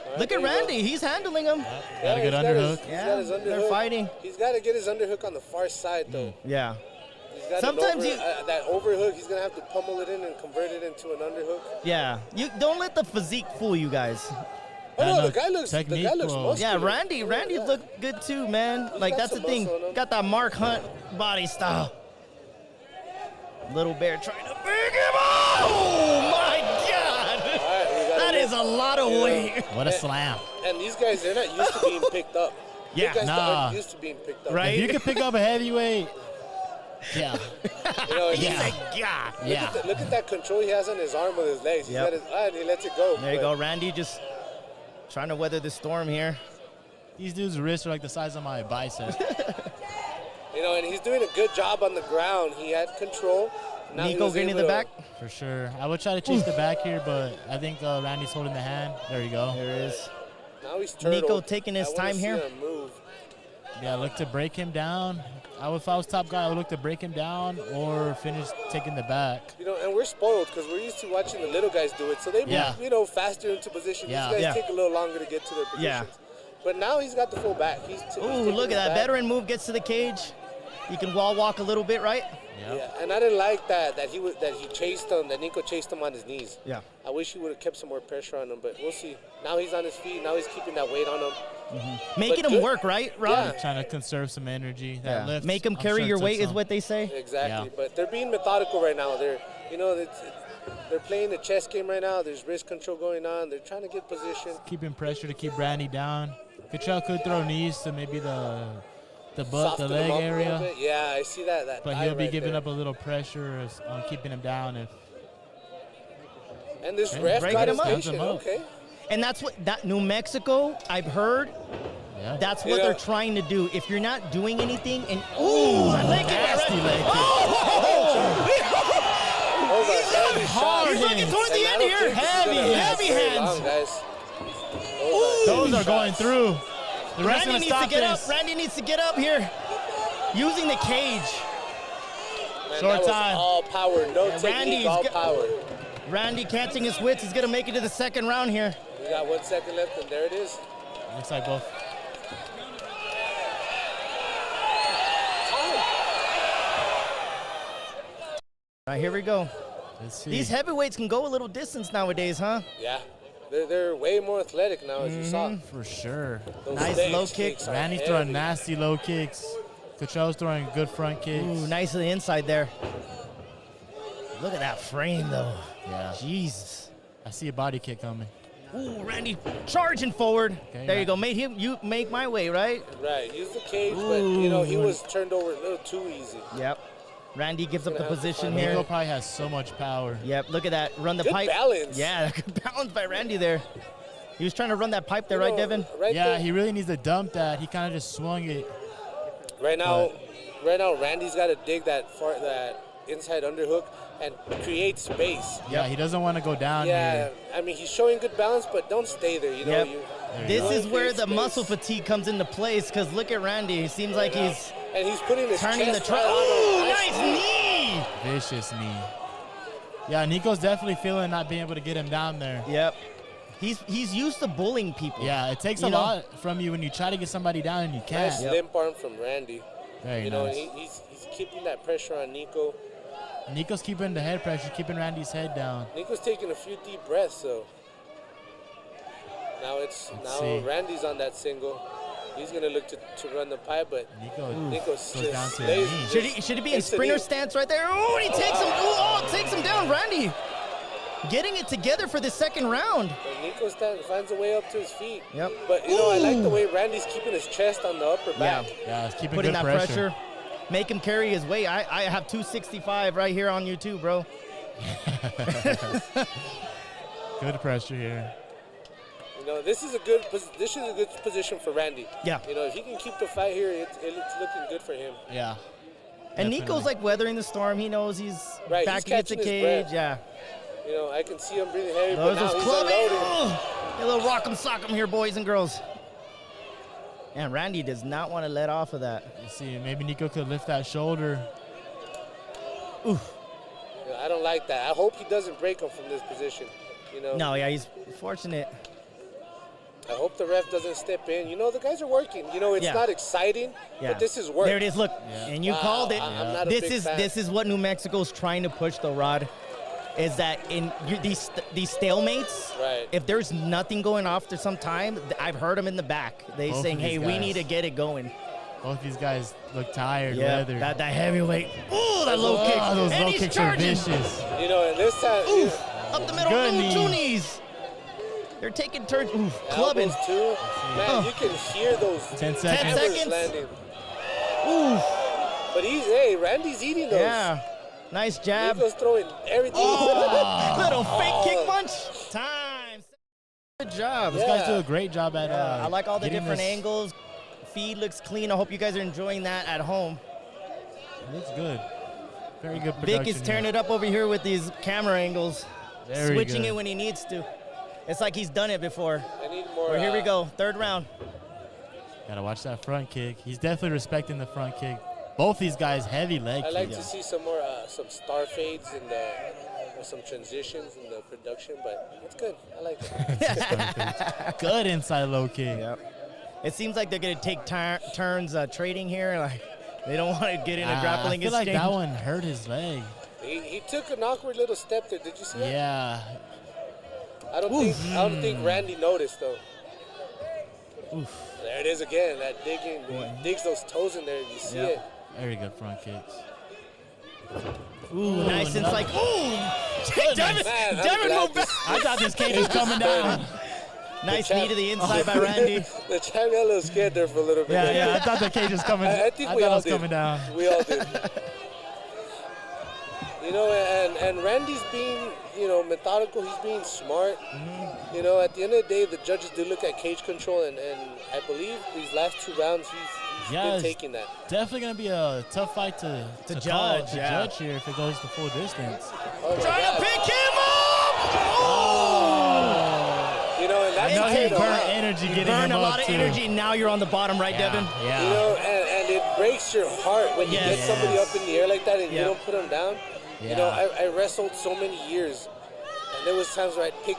Right, look at Randy. He's handling him. Got a good underhook. They're fighting. He's got to get his underhook on the far side, though. Yeah. Sometimes that overhook, he's gonna have to pummel it in and convert it into an underhook. Yeah, you don't let the physique fool you guys. Oh no, the guy looks muscular. Yeah, Randy looked good too, man. Like that's the thing. Got that Mark Hunt body style. Little Bear trying to pick him up. Oh my God! Right, that is a lot of weight. What a slam! And these guys, they're not used to being picked up. Yeah, these guys aren't used to being picked up. Right? If you can pick up a heavyweight. Yeah. You know, look at that control he has on his arm with his legs. He's got his eye and he lets it go. There you go, Randy just trying to weather the storm here. These dudes' wrists are like the size of my bicep. You know, and he's doing a good job on the ground. He had control. Now Nico getting the back? For sure. I would try to chase the back here, but I think Randy's holding the hand. There you go. There it is. Now he's turtled. Nico taking his time here. Yeah, look to break him down. If I was top guy, I would look to break him down or finish taking the back. You know, and we're spoiled because we're used to watching the little guys do it. So they move, you know, faster into position. These guys take a little longer to get to their positions. Yeah. But now he's got the full back. Ooh, look at that. Veteran move gets to the cage. You can wall walk a little bit, right? Yep. Yeah, and I didn't like that he chased him, that Nico chased him on his knees. Yeah. I wish he would have kept some more pressure on him, but we'll see. Now he's on his feet. Now he's keeping that weight on him. Making him work, right, Rob? Yeah. Trying to conserve some energy. That lift, make him carry your weight is what they say. Exactly. Yeah. But they're being methodical right now. They're playing the chess game right now. There's wrist control going on. They're trying to get position. Keeping pressure to keep Randy down. Cachel could throw knees to maybe the butt, the leg area. Yeah, I see that. But he'll be giving up a little pressure on keeping him down. And this ref got his patient. Okay. And that's what New Mexico, I've heard. Yeah. That's what they're trying to do. If you're not doing anything, and nasty leg kick. He's looking toward the end here. Heavy hands. Those are going through. The rest Randy needs to get up. Randy needs to get up here. Using the cage. Man, short time. All power, no technique, all power. Randy catching his wits. He's going to make it to the second round here. We got 1 second left, and there it is. Looks like both. All right, here we go. Let's see. These heavyweights can go a little distance nowadays, huh? Yeah. They're way more athletic now, as you saw. For sure. Those nice low kicks. Randy's throwing nasty low kicks. Cachel's throwing good front kicks. Ooh, nice to the inside there. Look at that frame, though. Yeah. Jesus. I see a body kick coming. Ooh, Randy charging forward. Okay, there you go. You make my way, right? Right. Use the cage, but you know he was turned over a little too easy. Yep. Randy gives up the position here. Nico probably has so much power. Yep. Look at that. Run the pipe. Good balance. Yeah, good balance by Randy there. He was trying to run that pipe there, right, Devin? Right yeah, there. he really needs to dump that. He kind of just swung it. Right now, Randy's got to dig that inside underhook and create space. Yeah, he doesn't want to go down here. I mean, he's showing good balance, but don't stay there. You know, this is where the muscle fatigue comes into place, because look at Randy. He seems like he's putting his turning chest the Ooh, nice knee! Vicious knee. Yeah, Nico's definitely feeling not being able to get him down there. Yep. He's used to bullying people. Yeah, it takes a lot from you when you try to get somebody down and you can't. Nice limp arm from Randy. Very nice. He's keeping that pressure on Nico. Nico's keeping the head pressure, keeping Randy's head down. Nico's taking a few deep breaths, so now Randy's on that single. He's gonna look to run the pipe, but Nico's down to should he be in sprinter stance right there? Oh, he takes him. Oh, takes him down. Randy getting it together for the second round. But Nico finds a way up to his feet. Yep. But you know, I like the way Randy's keeping his chest on the upper back. Yeah, he's keeping putting good that pressure. Make him carry his weight. I have 265 right here on YouTube, bro. Good pressure here. You know, this is a good position for Randy. Yeah. You know, if he can keep the fight here, it's looking good for him. Yeah. And Nico's like weathering the storm. He knows he's back against the cage. Yeah. You know, I can see him breathing heavy, Those but now he's clubbing. unloading. A little rock'em sock'em here, boys and girls. And Randy does not want to let off of that. You see, maybe Nico could lift that shoulder. Oof. You know, I don't like that. I hope he doesn't break him from this position. You know. No, yeah, he's fortunate. I hope the ref doesn't step in. You know, the guys are working. You know, it's not exciting, but this is work. There it is. Look, and you called it. I'm not a big fan. This is what New Mexico's trying to push, though, Rod. Is that in these stalemates? Right. If there's nothing going off for some time, I've heard them in the back. They saying, "Hey, we need to get it going." Both these guys look tired. Yeah, weathered. that heavyweight. Ooh, that low kick. Those and low he's kicks charging. are vicious. You know, and this time, Up the middle, Good two knees. knees. They're taking turns. Ooh, clubbing. elbows too. Man, you can hear those 10 hammers seconds. landing. Ooh, But Randy's eating those. yeah. Nice jab. Nico's throwing everything. Little fake kick punch. Time. Good job. These guys do a great job at I like all the getting different this- angles. Feed looks clean. I hope you guys are enjoying that at home. It looks good. Very good production. Vic is tearing it up over here with these camera angles. Very switching good. it when he needs to. It's like he's done it before. I need more. Well, here we go. Third round. Gotta watch that front kick. He's definitely respecting the front kick. Both these guys heavy leg I like kicks. to see some more, some star fades and some transitions in the production, but it's good. I like it. Good inside low kick. Yep. It seems like they're gonna take turns trading here. Like they don't want to get in a grappling I feel exchange. like that one hurt his leg. He took an awkward little step there. Did you see that? Yeah. I don't think Randy noticed though. Oof. There it is again. That digging, he digs those toes in there. You see it. Very good front kicks. Ooh, nice and like Devin Man, I'm Devin glad moved back. I thought this cage was coming down. Nice knee to the inside by Randy. The champ got a little scared there for a little bit. Yeah, I thought the cage was coming. I think I we thought all it was did. coming down. We all did. You know, and Randy's being, methodical. He's being smart. You know, at the end of the day, the judges do look at cage control, and I believe these last 2 rounds, he's been taking that. Definitely gonna be a tough fight to judge, judge here if it goes the full distance. Oh my Trying God. to pick him up. You know, and that's No, he it, burned energy You getting burn him a up lot of too. energy. Now you're on the bottom, right, Devin? Yeah. You know, and it breaks your heart when you get somebody up in the air like that and you don't put them down. Yeah. You know, I wrestled so many years, and there was times where I'd pick.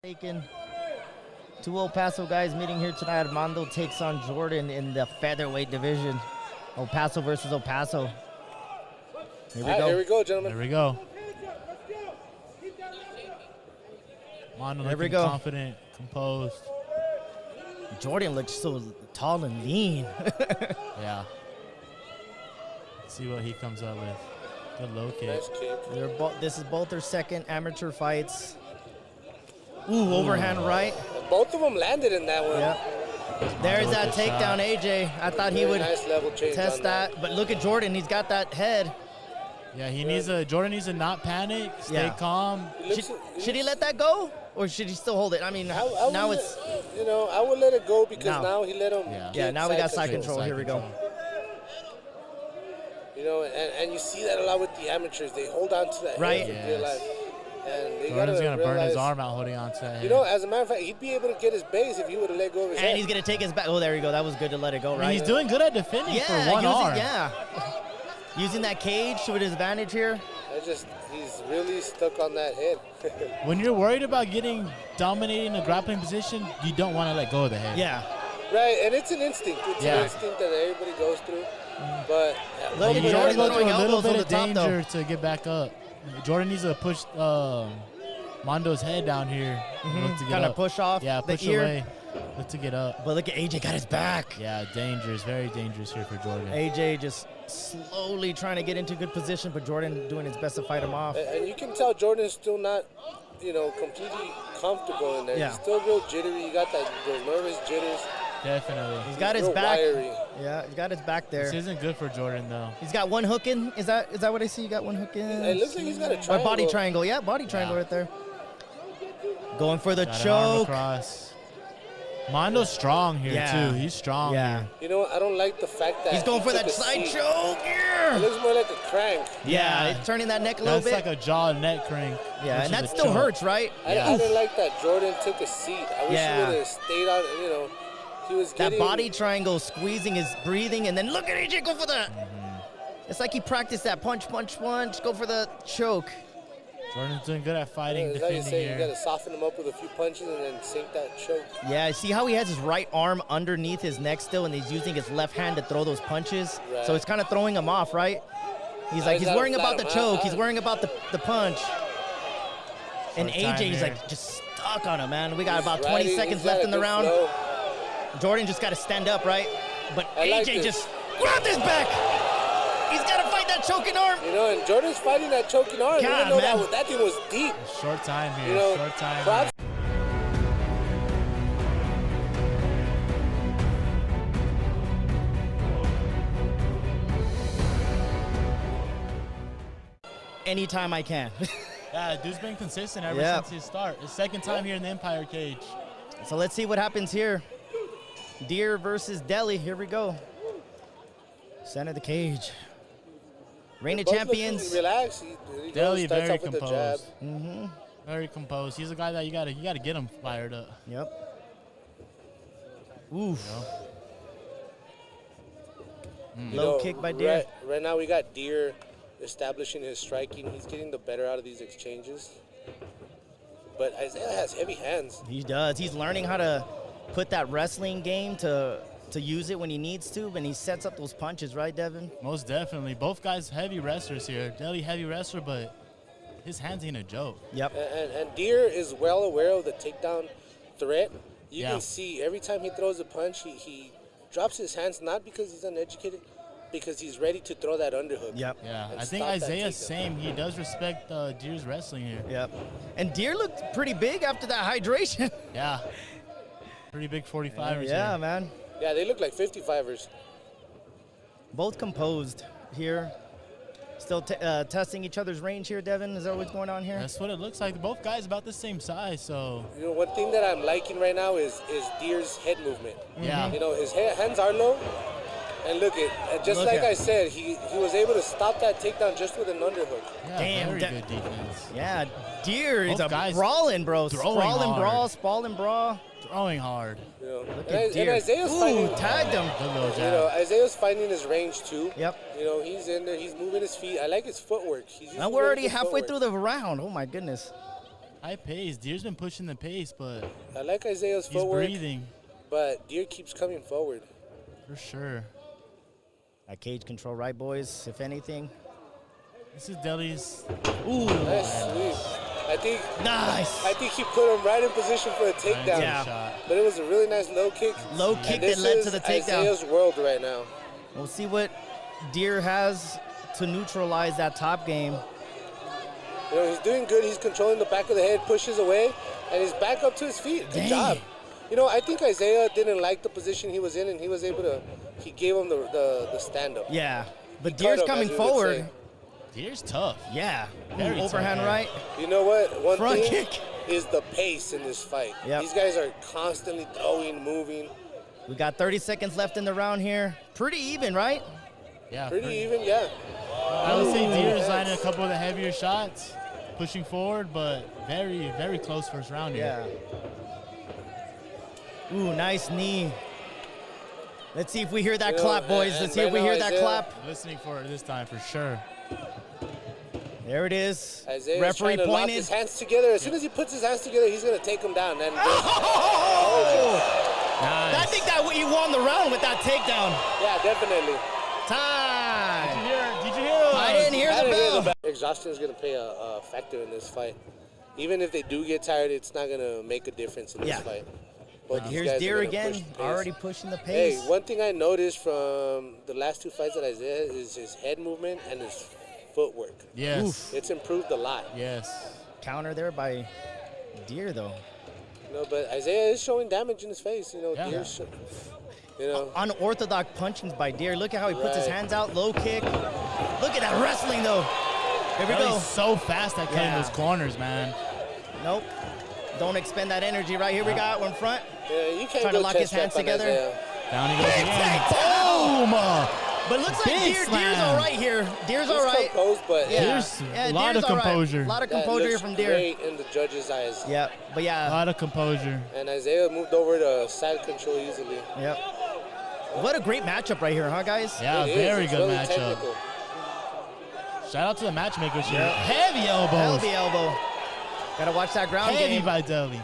Taken. 2 El Paso guys meeting here tonight. Armando takes on Jordan in the featherweight division. El Paso versus El Paso. Here we All right, go. here we go, gentlemen. There we go. Mondo There we looking go. confident, composed. Jordan looks so tall and lean. Yeah. Let's see what he comes up with. Good low kick. Nice kick. This is both their second amateur fights. Ooh, overhand right. Both of them landed in that one. Yep. There's that with the takedown, shot. AJ. I thought he Very would nice level change test on that. But look at Jordan. He's got that head. Yeah, Jordan needs to not panic, stay calm. Should he let that go? Or should he still hold it? I mean, I now would it's... I would let it go because Now. now he let him. Yeah, now we got side control. Here we go. You know, and you see that a lot with the amateurs. They hold on to that Right. head for dear life. And they Jordan's gotta gonna burn his realize, arm out holding on to that head. You know, as a matter of fact, he'd be able to get his base if he would have let go of his head. And he's going to take his back. Oh, there you go. That was good to let it go, I mean, right? he's doing good at defending for one arm. Yeah. Using that cage to his advantage here. He's really stuck on that head. When you're worried about getting dominated in a grappling position, you don't want to let go of the head. Yeah. Right, and it's an instinct. It's an instinct that everybody goes through. But Look at You gotta Jordan go throwing through a little elbows on bit the of top, though. danger to get back up. Jordan needs to push Mondo's head down here. Look to get Kind of up. push off Yeah, the push ear. away. Look to get up. But look at AJ got his back. Yeah, dangerous. Very dangerous here for Jordan. AJ just slowly trying to get into good position, but Jordan doing his best to fight him off. And you can tell Jordan's still not, completely comfortable in there. Yeah. He's still real jittery. You got those nervous jitters. Definitely. He's got his real back. wiry. Yeah, he's got his back there. This isn't good for Jordan, though. He's got one hook in. Is that what I see? You got one hook in? It looks like he's got a Or triangle. body triangle. Yeah, body triangle right there. Going for the Got an arm choke. across. Mondo's strong here, too. He's strong. Yeah. Here. You know what? I don't like the fact that He's going for that side choke. It looks more like a crank. Yeah, it's turning that neck a little bit. That's like a jaw neck crank. Yeah, and that still hurts, right? I didn't like that Jordan took a seat. I wish he would have stayed on, you know. He was getting... That body triangle, squeezing his breathing, and then look at AJ go for that. It's like he practiced that punch, punch, punch, go for the choke. Jordan's doing good at fighting, defending like you say, you got to soften him up with a few punches and then sink that choke. Yeah, see how he has his right arm underneath his neck still, and he's using his left hand to throw those punches? Right. So it's kind of throwing him off, right? He's like, he's worrying about the choke. He's worrying about the punch. And AJ's like just stuck on him, man. We got about 20 seconds left in the round. Flow. Jordan just got to stand up, right? But like AJ just grabbed his back. He's got to fight that choking arm. You know, and Jordan's fighting that choking arm. God, even though that thing was deep. Short time here. You know, short time. Anytime I can. Yeah, dude's been consistent ever since his start. His second time here in the Empire cage. So let's see what happens here. Deer versus Deli. Here we go. Center of the cage. Reigning champions. Relax. He Deli starts very off with the composed. jab. Very composed. He's a guy that you gotta get him fired up. Yep. Oof. Low kick by Deer. Right now we got Deer establishing his striking. He's getting the better out of these exchanges. But Isaiah has heavy hands. He does. He's learning how to put that wrestling game to use it when he needs to, and he sets up those punches, right, Devin? Most definitely. Both guys heavy wrestlers here. Deli heavy wrestler, but his hands ain't a joke. Yep. And Deer is well aware of the takedown threat. You can see every time he throws a punch, he drops his hands, not because he's uneducated, because he's ready to throw that underhook. Yep. Yeah, I think Isaiah's same. He does respect Deer's wrestling here. Yep. And Deer looked pretty big after that hydration. Yeah. Pretty big 45ers Yeah, here. man. Yeah, they look like 55ers. Both composed here. Still testing each other's range here, Devin. Is that what's going on here? That's what it looks like. Both guys about the same size, so. You know, one thing that I'm liking right now is Deer's head movement. Yeah. You know, his hands are low. And look at, just like I said, he was able to stop that takedown just with an underhook. Yeah, Damn, very good defense. Yeah, Deer is a guys brawling, bro. throwing Sprawling hard. brawl, spalling brawl. Throwing hard. You know, at Deer. and Isaiah's fighting. Tagged him. Good little jab. You know, Isaiah's finding his range too. Yep. You know, he's in there. He's moving his feet. I like his footwork. And we're already halfway through the round. Oh my goodness. High pace. Deer's been pushing the pace, but I like Isaiah's he's footwork. breathing. But Deer keeps coming forward. For sure. That cage control, right, boys? If anything. This is Deli's. Ooh. Nice sweep. Nice. I think he put him right in position for a takedown. Yeah. But it was a really nice low kick. Low kick that led to the takedown. Isaiah's world right now. We'll see what Deer has to neutralize that top game. You know, he's doing good. He's controlling the back of the head, pushes away, and he's back up to his feet. Good job. You know, I think Isaiah didn't like the position he was in, and he was able to, he gave him the stand-up. Yeah. But Deer's coming forward. Deer's tough. Yeah. Very overhand tough, right. You know what? One Front thing kick. is the pace in this fight. Yep. These guys are constantly throwing, moving. We got 30 seconds left in the round here. Pretty even, right? Yeah. Pretty even, yeah. I would say Deer's landing a couple of the heavier shots, pushing forward, but very, very close first round here. Yeah. Ooh, nice knee. Let's see if we hear that clap, boys. Let's see if we hear that clap. Listening for it this time, for sure. There it is. Isaiah's Referee trying to lock pointed. his hands together. As soon as he puts his hands together, he's going to take him down. And Nice. I think that he won the round with that takedown. Yeah, definitely. Time. Did you hear? I didn't hear the bell. Exhaustion is going to play a factor in this fight. Even if they do get tired, it's not going to make a difference in this fight. But here's Deer again, already pushing the pace. Hey, one thing I noticed from the last two fights that Isaiah is his head movement and his footwork. Yes. Oof. It's improved a lot. Yes. Counter there by Deer, though. No, but Isaiah is showing damage in his face. You know, Yeah. Deer's, you know. Unorthodox punchings by Deer. Look at how he puts his hands out, low kick. Look at that wrestling, though. Here we go. He's so fast at cutting those corners, man. Nope. Don't expend that energy right here. We got one front. Yeah, you can't trying to lock his hands together. Down he goes again. Boom! But it looks like Deer's all right here. Deer's all right. Composed, but Deer's a lot of composure. A lot of composure here from Deer. Great in the judge's eyes. Yeah, but A lot of composure. And Isaiah moved over to side control easily. Yep. What a great matchup right here, huh, guys? Yeah, very good really matchup. Technical. Shout out to the matchmakers here. Yep. Heavy elbows. Heavy elbow. Gotta watch that ground Heavy game. by Deli.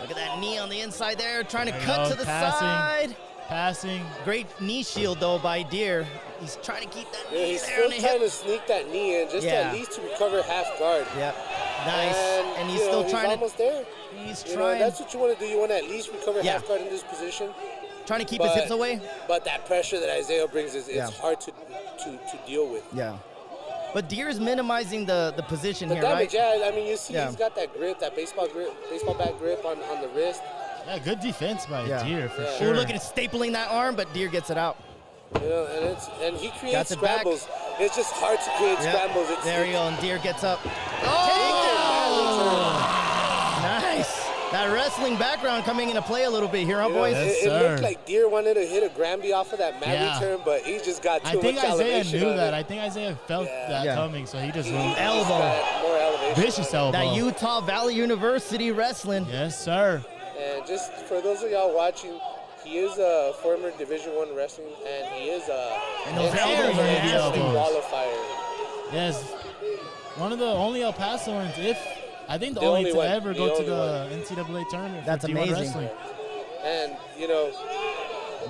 Look at that knee on the inside there, trying to cut to the side. Passing. Great knee shield, though, by Deer. He's trying to keep that knee He's there still on the trying hip. to sneak that knee in, just at least to recover half guard. Yep. Nice. And he's still trying almost there. He's trying. That's what you want to do. You want to at least recover half guard in this position. Trying to keep his hips away. But that pressure that Isaiah brings is hard to deal with. Yeah. But Deer is minimizing the position here, damage, right? Yeah, I mean, you see he's got that grip, that baseball bat grip on the wrist. Yeah, good defense by Deer for sure. Ooh, look at it stapling that arm, but Deer gets it out. You know, and he creates scrambles. It's just hard to create scrambles. There you go, and Deer gets up. Oh! Nice. That wrestling background coming into play a little bit here, huh, boys? Yes, it looked like Deer wanted to hit a Granby off of that mat return, but he just got too much elevation. I think Isaiah knew that. I think Isaiah felt that coming, so he just elbow. More elevation. Vicious elbow. That Utah Valley University wrestling. Yes, sir. And just for those of y'all watching, he is a former Division I wrestling, and he is a nasty qualifier. Yes, one of the only El Pasoans, I think the only to ever go to the NCAA tournament. That's for amazing. Wrestling. And you know,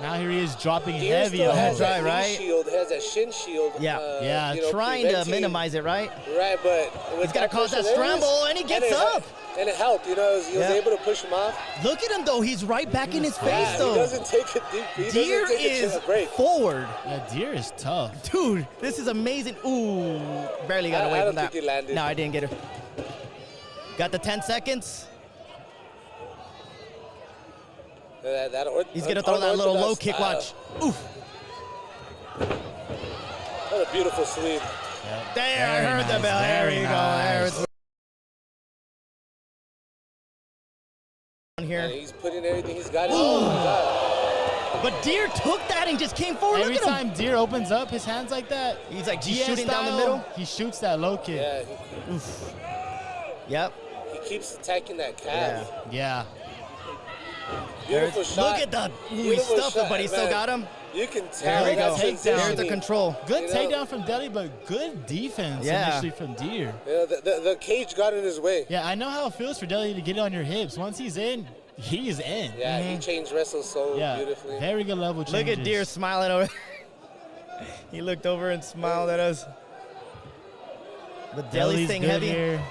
now here he is dropping heavy. Has that knee shield, has that shin shield. Yeah, trying to minimize it, right? Right, but he's got to cause that scramble, and he gets up. And it helped, he was able to push him off. Look at him, though. He's right back in his face, though. He doesn't take a deep. Deer is forward. Yeah, Deer is tough. Dude, this is amazing. Ooh, barely got away from that. I don't think he landed. No, I didn't get it. Got the 10 seconds. He's going to throw that little low kick. Watch. Oof. What a beautiful sweep. Yep. There, I heard the bell. There you go. Here. And he's putting everything he's got in. Oh, but Deer took that and just came forward. Every time Deer opens up his hands like that, he's like shooting down the middle. He shoots that low kick. Yeah. Oof. Yep. He keeps attacking that calf. Yeah. Beautiful shot. Look at that. He stuffed it, but he still got him. You can tell. There we go. There's the control. Good takedown from Deli, but good defense initially from Deer. Yeah, the cage got in his way. Yeah, I know how it feels for Deli to get it on your hips. Once he's in, he's in. Yeah, he changed wrestles so beautifully. Very good level changes. Look at Deer smiling over. He looked over and smiled at us. But Deli's staying heavy. Here.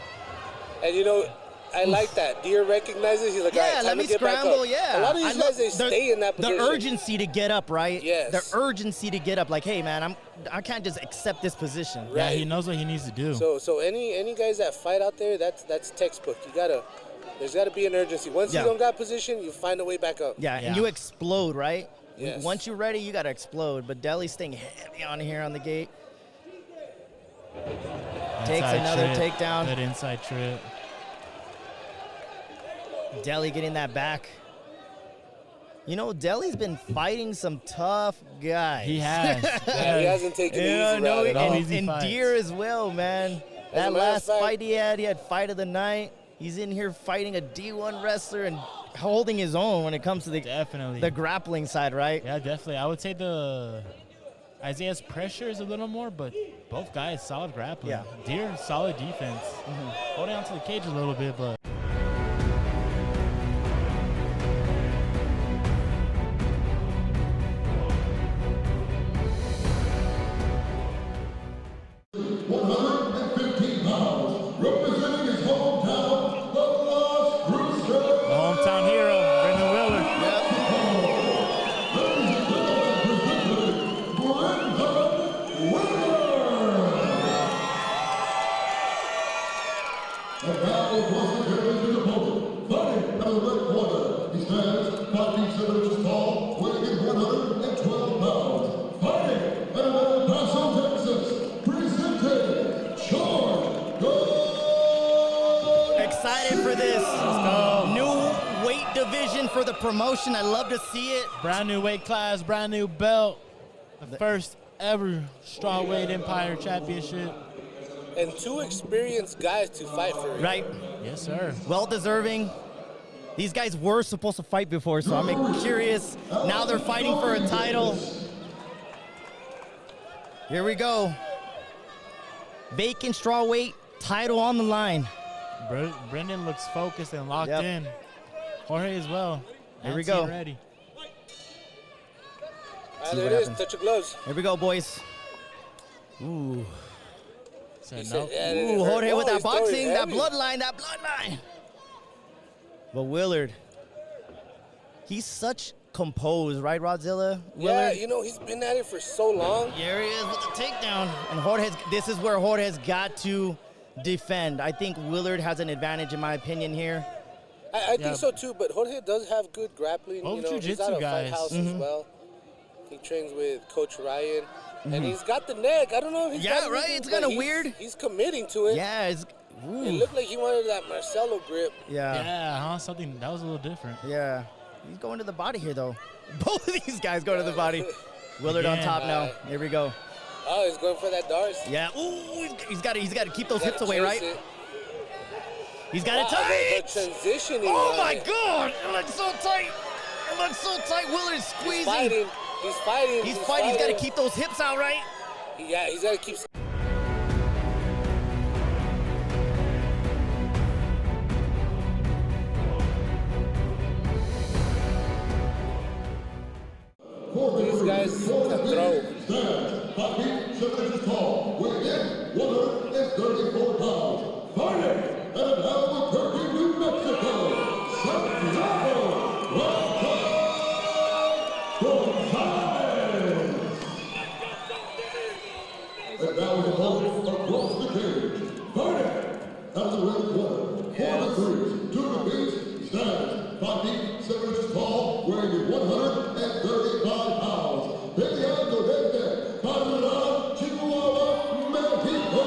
And you know, I like that. Deer recognizes. He's like, all right, time let me to get scramble. back up. A lot of these guys, they stay in that position. The urgency to get up, right? Yes. The urgency to get up. Like, hey, man, I can't just accept this position. Right. Yeah, he knows what he needs to do. So any guys that fight out there, that's textbook. There's gotta be an urgency. Once you don't got position, you find a way back up. Yeah, and you explode, right? Yes. Once you're ready, you gotta explode. But Deli's staying heavy on here on the gate. Takes another takedown. Good inside trip. Deli getting that back. You know, Deli's been fighting some tough guys. He has. He hasn't taken it easy. And Deer as well, man. That last fight he had fight of the night. He's in here fighting a D1 wrestler and holding his own when it comes to the grappling side, right? Yeah, definitely. I would say Isaiah's pressure is a little more, but both guys solid grappling. Yeah. Deer solid defense. Holding on to the cage a little bit, but. The battle was division for the promotion. I love to see it. Brand new weight class, brand new belt. The first ever strawweight Empire Championship. And 2 experienced guys to fight for it. Right. Yes, sir. Well deserving. These guys were supposed to fight before, so I'm curious. Now they're fighting for a title. Here we go. Vacant strawweight title on the line. Brendan looks focused and locked in. Jorge as well. Here we go. Ready. There it is. Touch your gloves. Here we go, boys. Ooh. Nope. Ooh, Jorge with that boxing, that bloodline. But Willard, he's such composed, right, Rodzilla? Yeah, you know, he's been at it for so long. Here he is with the takedown. And this is where Jorge's got to defend. I think Willard has an advantage, in my opinion, here. I think so, too, but Jorge does have good grappling. Both you know, he's out of guys. Fight House as well. He trains with Coach Ryan. And he's got the neck. I don't know if he's got right? It's kind of weird. He's committing to it. Yeah, it looked like he wanted that Marcelo grip. Yeah, something that was a little different. Yeah. He's going to the body here, though. Both of these guys go to the body. Willard on top now. Here we go. Oh, he's going for that Darce. Yeah. Ooh, he's got to keep those hips away, right? He's got it tight. The transitioning. Oh my God! It looks so tight. Willard's squeezing. He's fighting. He's got to keep those hips out, right? Yeah, he's got to keep. These guys can throw. 5 feet 7 inches tall, weighing in 134 pounds. Fighting out of Albuquerque, New Mexico, Santiago Gonzalez. And now his opponent across the cage. Fighting out of the red corner, 4 degrees, 2 degrees, stands 5 feet 7 inches tall, weighing in 135 pounds. Peleando desde Panama, Chihuahua, Mexico.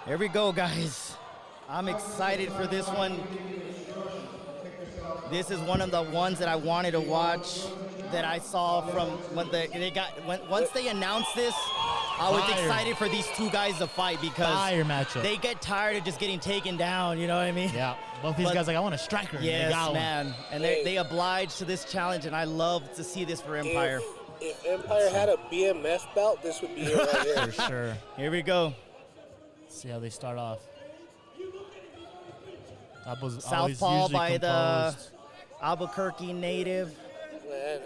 Here we go, guys. I'm excited for this one. This is one of the ones that I wanted to watch, that I saw from when once they announced this. I was excited for these two guys to fight because they get tired of just getting taken down. You know what I mean? Yeah. Both these guys like, I want a striker. Yes, man. And they obliged to this challenge, and I love to see this for Empire. If Empire had a BMF belt, this would be it right here. For sure. Here we go. Let's see how they start off. Southpaw by the Albuquerque native.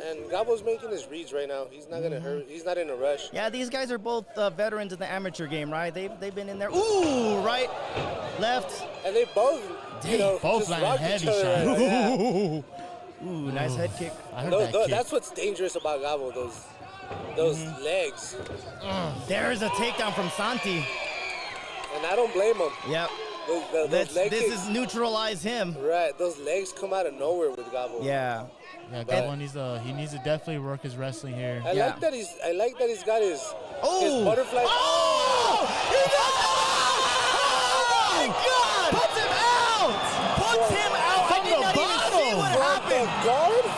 And Gabo's making his reads right now. He's not gonna hurt. He's not in a rush. Yeah, these guys are both veterans in the amateur game, right? They've been in there. Ooh, right, left. And they both, both just rock heavy each other. shots. Ooh, nice head kick. I heard that kick. That's what's dangerous about Gabo. Those legs. There's a takedown from Santi. And I don't blame him. Yep. Those leg this kicks, is neutralize him. Right. Those legs come out of nowhere with Gabo. Yeah. Yeah, Gabo needs to definitely work his wrestling here. I like that he's got his butterfly. Oh! He got oh my God! Puts him out! Puts him out from the bottom. What happened?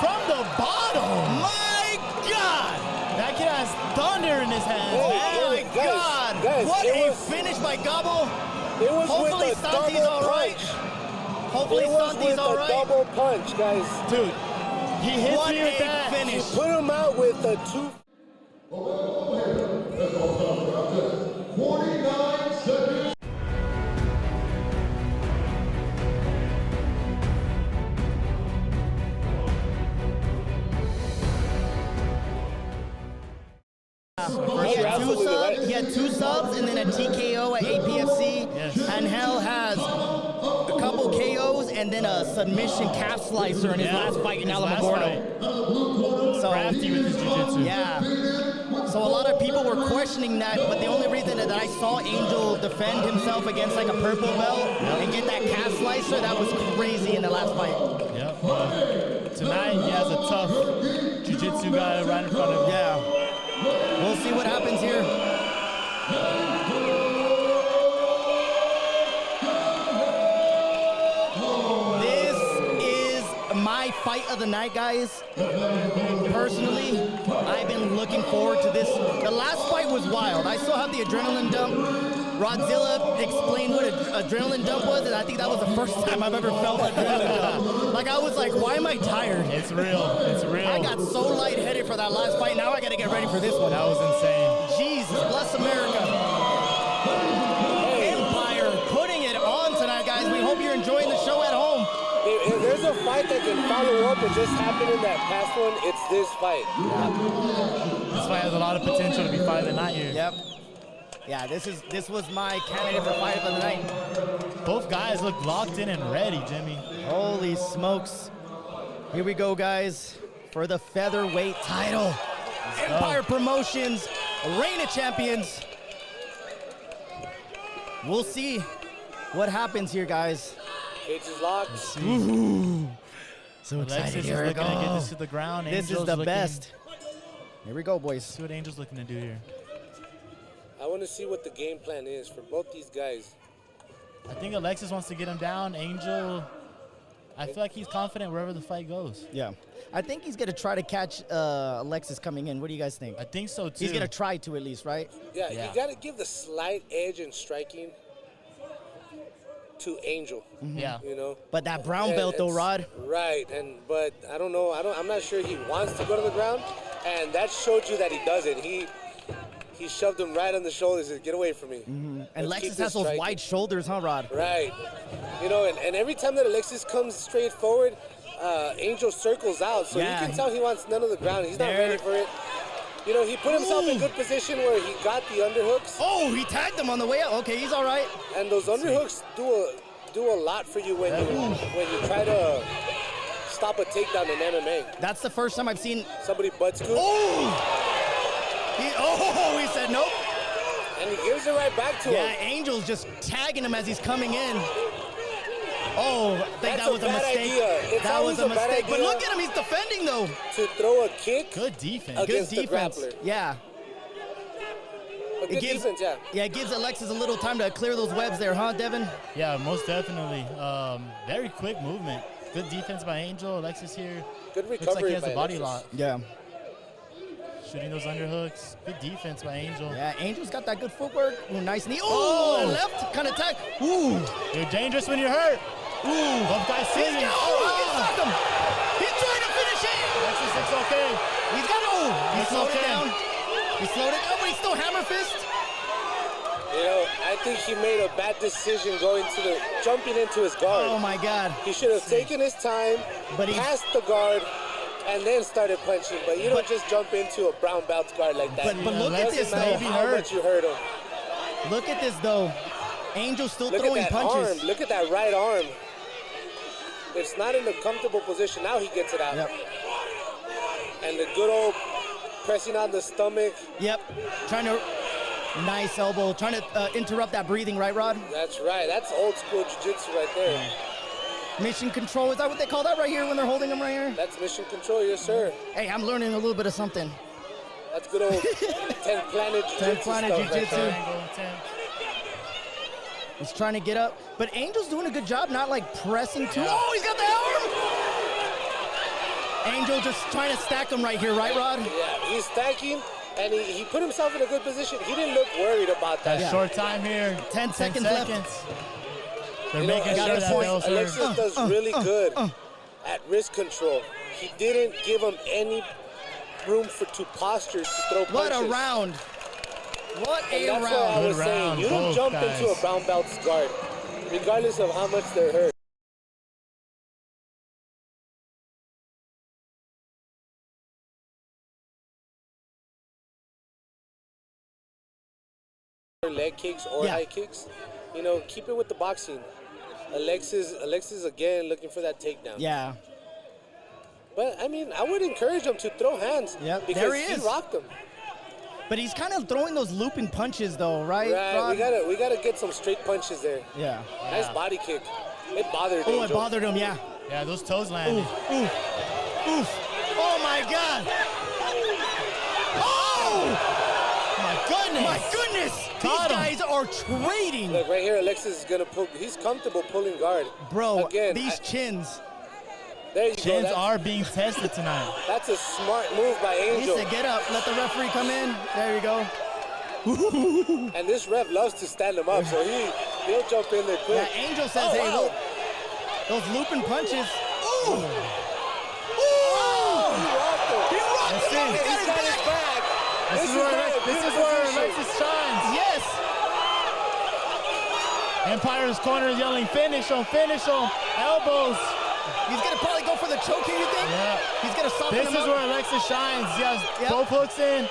From the bottom. My God! That kid has thunder in his hands. Oh my God! What a finish by Gabo. Hopefully Santi's all right. Hopefully Santi's all right. Double punch, guys. Dude, he hits me with that finish. He put him out with a 2. 49 seconds. He had two subs and then a TKO at APFC. Yes. And Hell has a couple KOs and then a submission calf slicer in his last fight in Alamogordo. So crafty with his jiu-jitsu. Yeah. So a lot of people were questioning that, but the only reason that I saw Angel defend himself against like a purple belt and get that calf slicer, that was crazy in the last fight. Yep. Tonight he has a tough jiu-jitsu guy right in front of him. Yeah. We'll see what happens here. My fight of the night, guys. Personally, I've been looking forward to this. The last fight was wild. I still have the adrenaline dump. Rodzilla explained what an adrenaline dump was, and I think that was the first time I've ever felt adrenaline dump. Like, I was like, why am I tired? It's real. It's real. I got so lightheaded for that last fight. Now I got to get ready for this one. That was insane. Jesus, bless America. Empire putting it on tonight, guys. We hope you're enjoying the show at home. If there's a fight that can follow up and just happened in that past one, it's this fight. Yeah. This fight has a lot of potential to be fight of the night here. Yep. Yeah, this was my candidate for fight of the night. Both guys look locked in and ready, Jimmy. Holy smokes. Here we go, guys, for the featherweight title. Empire Promotions, reign of champions. We'll see what happens here, guys. Cage is locked. Ooh. So excited. Alexis Here we is looking go. to get this to the ground. This is the best. Here we go, boys. See what Angel's looking to do here. I want to see what the game plan is for both these guys. I think Alexis wants to get him down. Angel, I feel like he's confident wherever the fight goes. Yeah. I think he's going to try to catch Alexis coming in. What do you guys think? I think so, too. He's going to try to at least, right? Yeah, you got to give the slight edge in striking to Angel. Yeah. You know? But that brown belt, though, Rod. Right, but I don't know. I'm not sure he wants to go to the ground, and that showed you that he doesn't. He shoved him right on the shoulders and said, get away from me. And Alexis has those wide shoulders, huh, Rod? Right. You know, and every time that Alexis comes straight forward, Angel circles out. So you can tell he wants none of the ground. He's not ready for it. You know, he put himself in good position where he got the underhooks. Oh, he tagged him on the way out. Okay, he's all right. And those underhooks do a lot for you when you try to stop a takedown in MMA. That's the first time I've seen somebody butt scoop. Oh! He said nope. And he gives it right back to him. Yeah, Angel's just tagging him as he's coming in. Oh, I think that was a mistake. That was a mistake. But look at him, he's defending though. To throw a kick. Good defense. Against Good defense. The grappler. Yeah. Good defense, yeah. Yeah, it gives Alexis a little time to clear those webs there, huh, Devin? Yeah, most definitely. Very quick movement. Good defense by Angel. Alexis here. Good recovery. Looks like he has by a body Alexis. lock. Yeah. Shooting those underhooks. Good defense by Angel. Yeah, Angel's got that good footwork. Ooh, nice knee. Oh, left kind of tag. Ooh. You're dangerous when you're hurt. Ooh. Both guys sitting. He's trying to finish it. Alexis, it's okay. He's got it. Oh, he slowed it down. He slowed it down, but he's still hammer fist. You know, I think he made a bad decision jumping into his guard. Oh my God. He should have taken his time, passed the guard, and then started punching. But you don't just jump into a brown belt guard like that. But look at this, though. How much you hurt him. Look at this, though. Angel's still Look throwing at that punches. Arm. Look at that right arm. It's not in a comfortable position. Now he gets it out. Yep. And the good old pressing on the stomach. Yep. Trying to, nice elbow. Trying to interrupt that breathing, right, Rod? That's right. That's old school jiu-jitsu right there. Mission control. Is that what they call that right here when they're holding them right here? That's mission control, yes, sir. Hey, I'm learning a little bit of something. That's good old 10 planet jiu-jitsu 10 planet jiu-jitsu. Right. He's trying to get up, but Angel's doing a good job, not like pressing too. Oh, he's got the arm! Angel just trying to stack him right here, right, Rod? Yeah, he's stacking, and he put himself in a good position. He didn't look worried about that. Short time here. 10 seconds left. They're making sure that Alexis does really good at wrist control. He didn't give him any room to posture to throw punches. What a round. What a round. That's what I was saying. You don't jump into a brown belt's guard, regardless of how much they're hurt. Leg kicks or high kicks, you know, keep it with the boxing. Alexis again looking for that takedown. Yeah. But I mean, I would encourage him to throw hands. Yep, because there he is. He rocked him. But he's kind of throwing those looping punches, though, right? Right. Rod? We gotta get some straight punches there. Yeah. Nice body kick. It bothered him. Oh, it bothered him. Yeah. Yeah, those toes landed. Oof. Oof. Oof. Oh my God. Oh! My goodness. My goodness. These guys are trading. Look, right here, Alexis is gonna pull. He's comfortable pulling guard. Bro, again, these chins. There you Chins go. are being tested tonight. That's a smart move by Angel. He said, get up, let the referee come in. There you go. And this ref loves to stand him up, so he'll jump in there quick. Yeah, Angel says, hey, wow. look, those looping punches. Ooh! Ooh! He rocked him. He rocked him. He's got his back. This is where Alexis shines. Yes. Empire's corner yelling, finish him, elbows. He's going to probably go for the choke here, you think? Yeah. He's going to soften This him is up. where Alexis shines. He has both hooks in.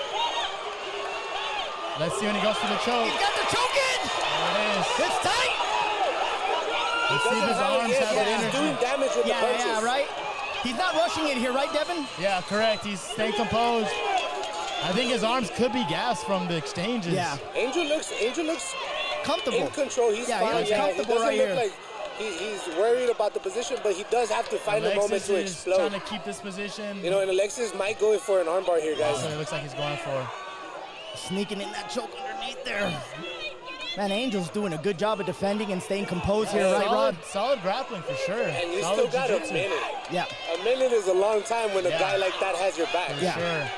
Let's see when he goes for the choke. He's got the choke in. There it is. It's tight. Let's see if his arms have that He's energy. doing damage with the punches. Yeah, right? He's not rushing it here, right, Devin? Yeah, correct. He's staying composed. I think his arms could be gassed from the exchanges. Yeah. Angel looks Comfortable. in control. He's Yeah, fine. he looks He comfortable doesn't right look here. like he's worried about the position, but he does have to find a moment Alexis to is explode. trying to keep this position. You know, and Alexis might go for an armbar here, guys. That's what it looks like he's going for. Sneaking in that choke underneath there. Man, Angel's doing a good job of defending and staying composed here, right, Rod? Solid grappling for sure. And you Solid still got jiu-jitsu. a minute. Yeah. A minute is a long time when a Yeah. guy like that has your back. For Yeah. sure.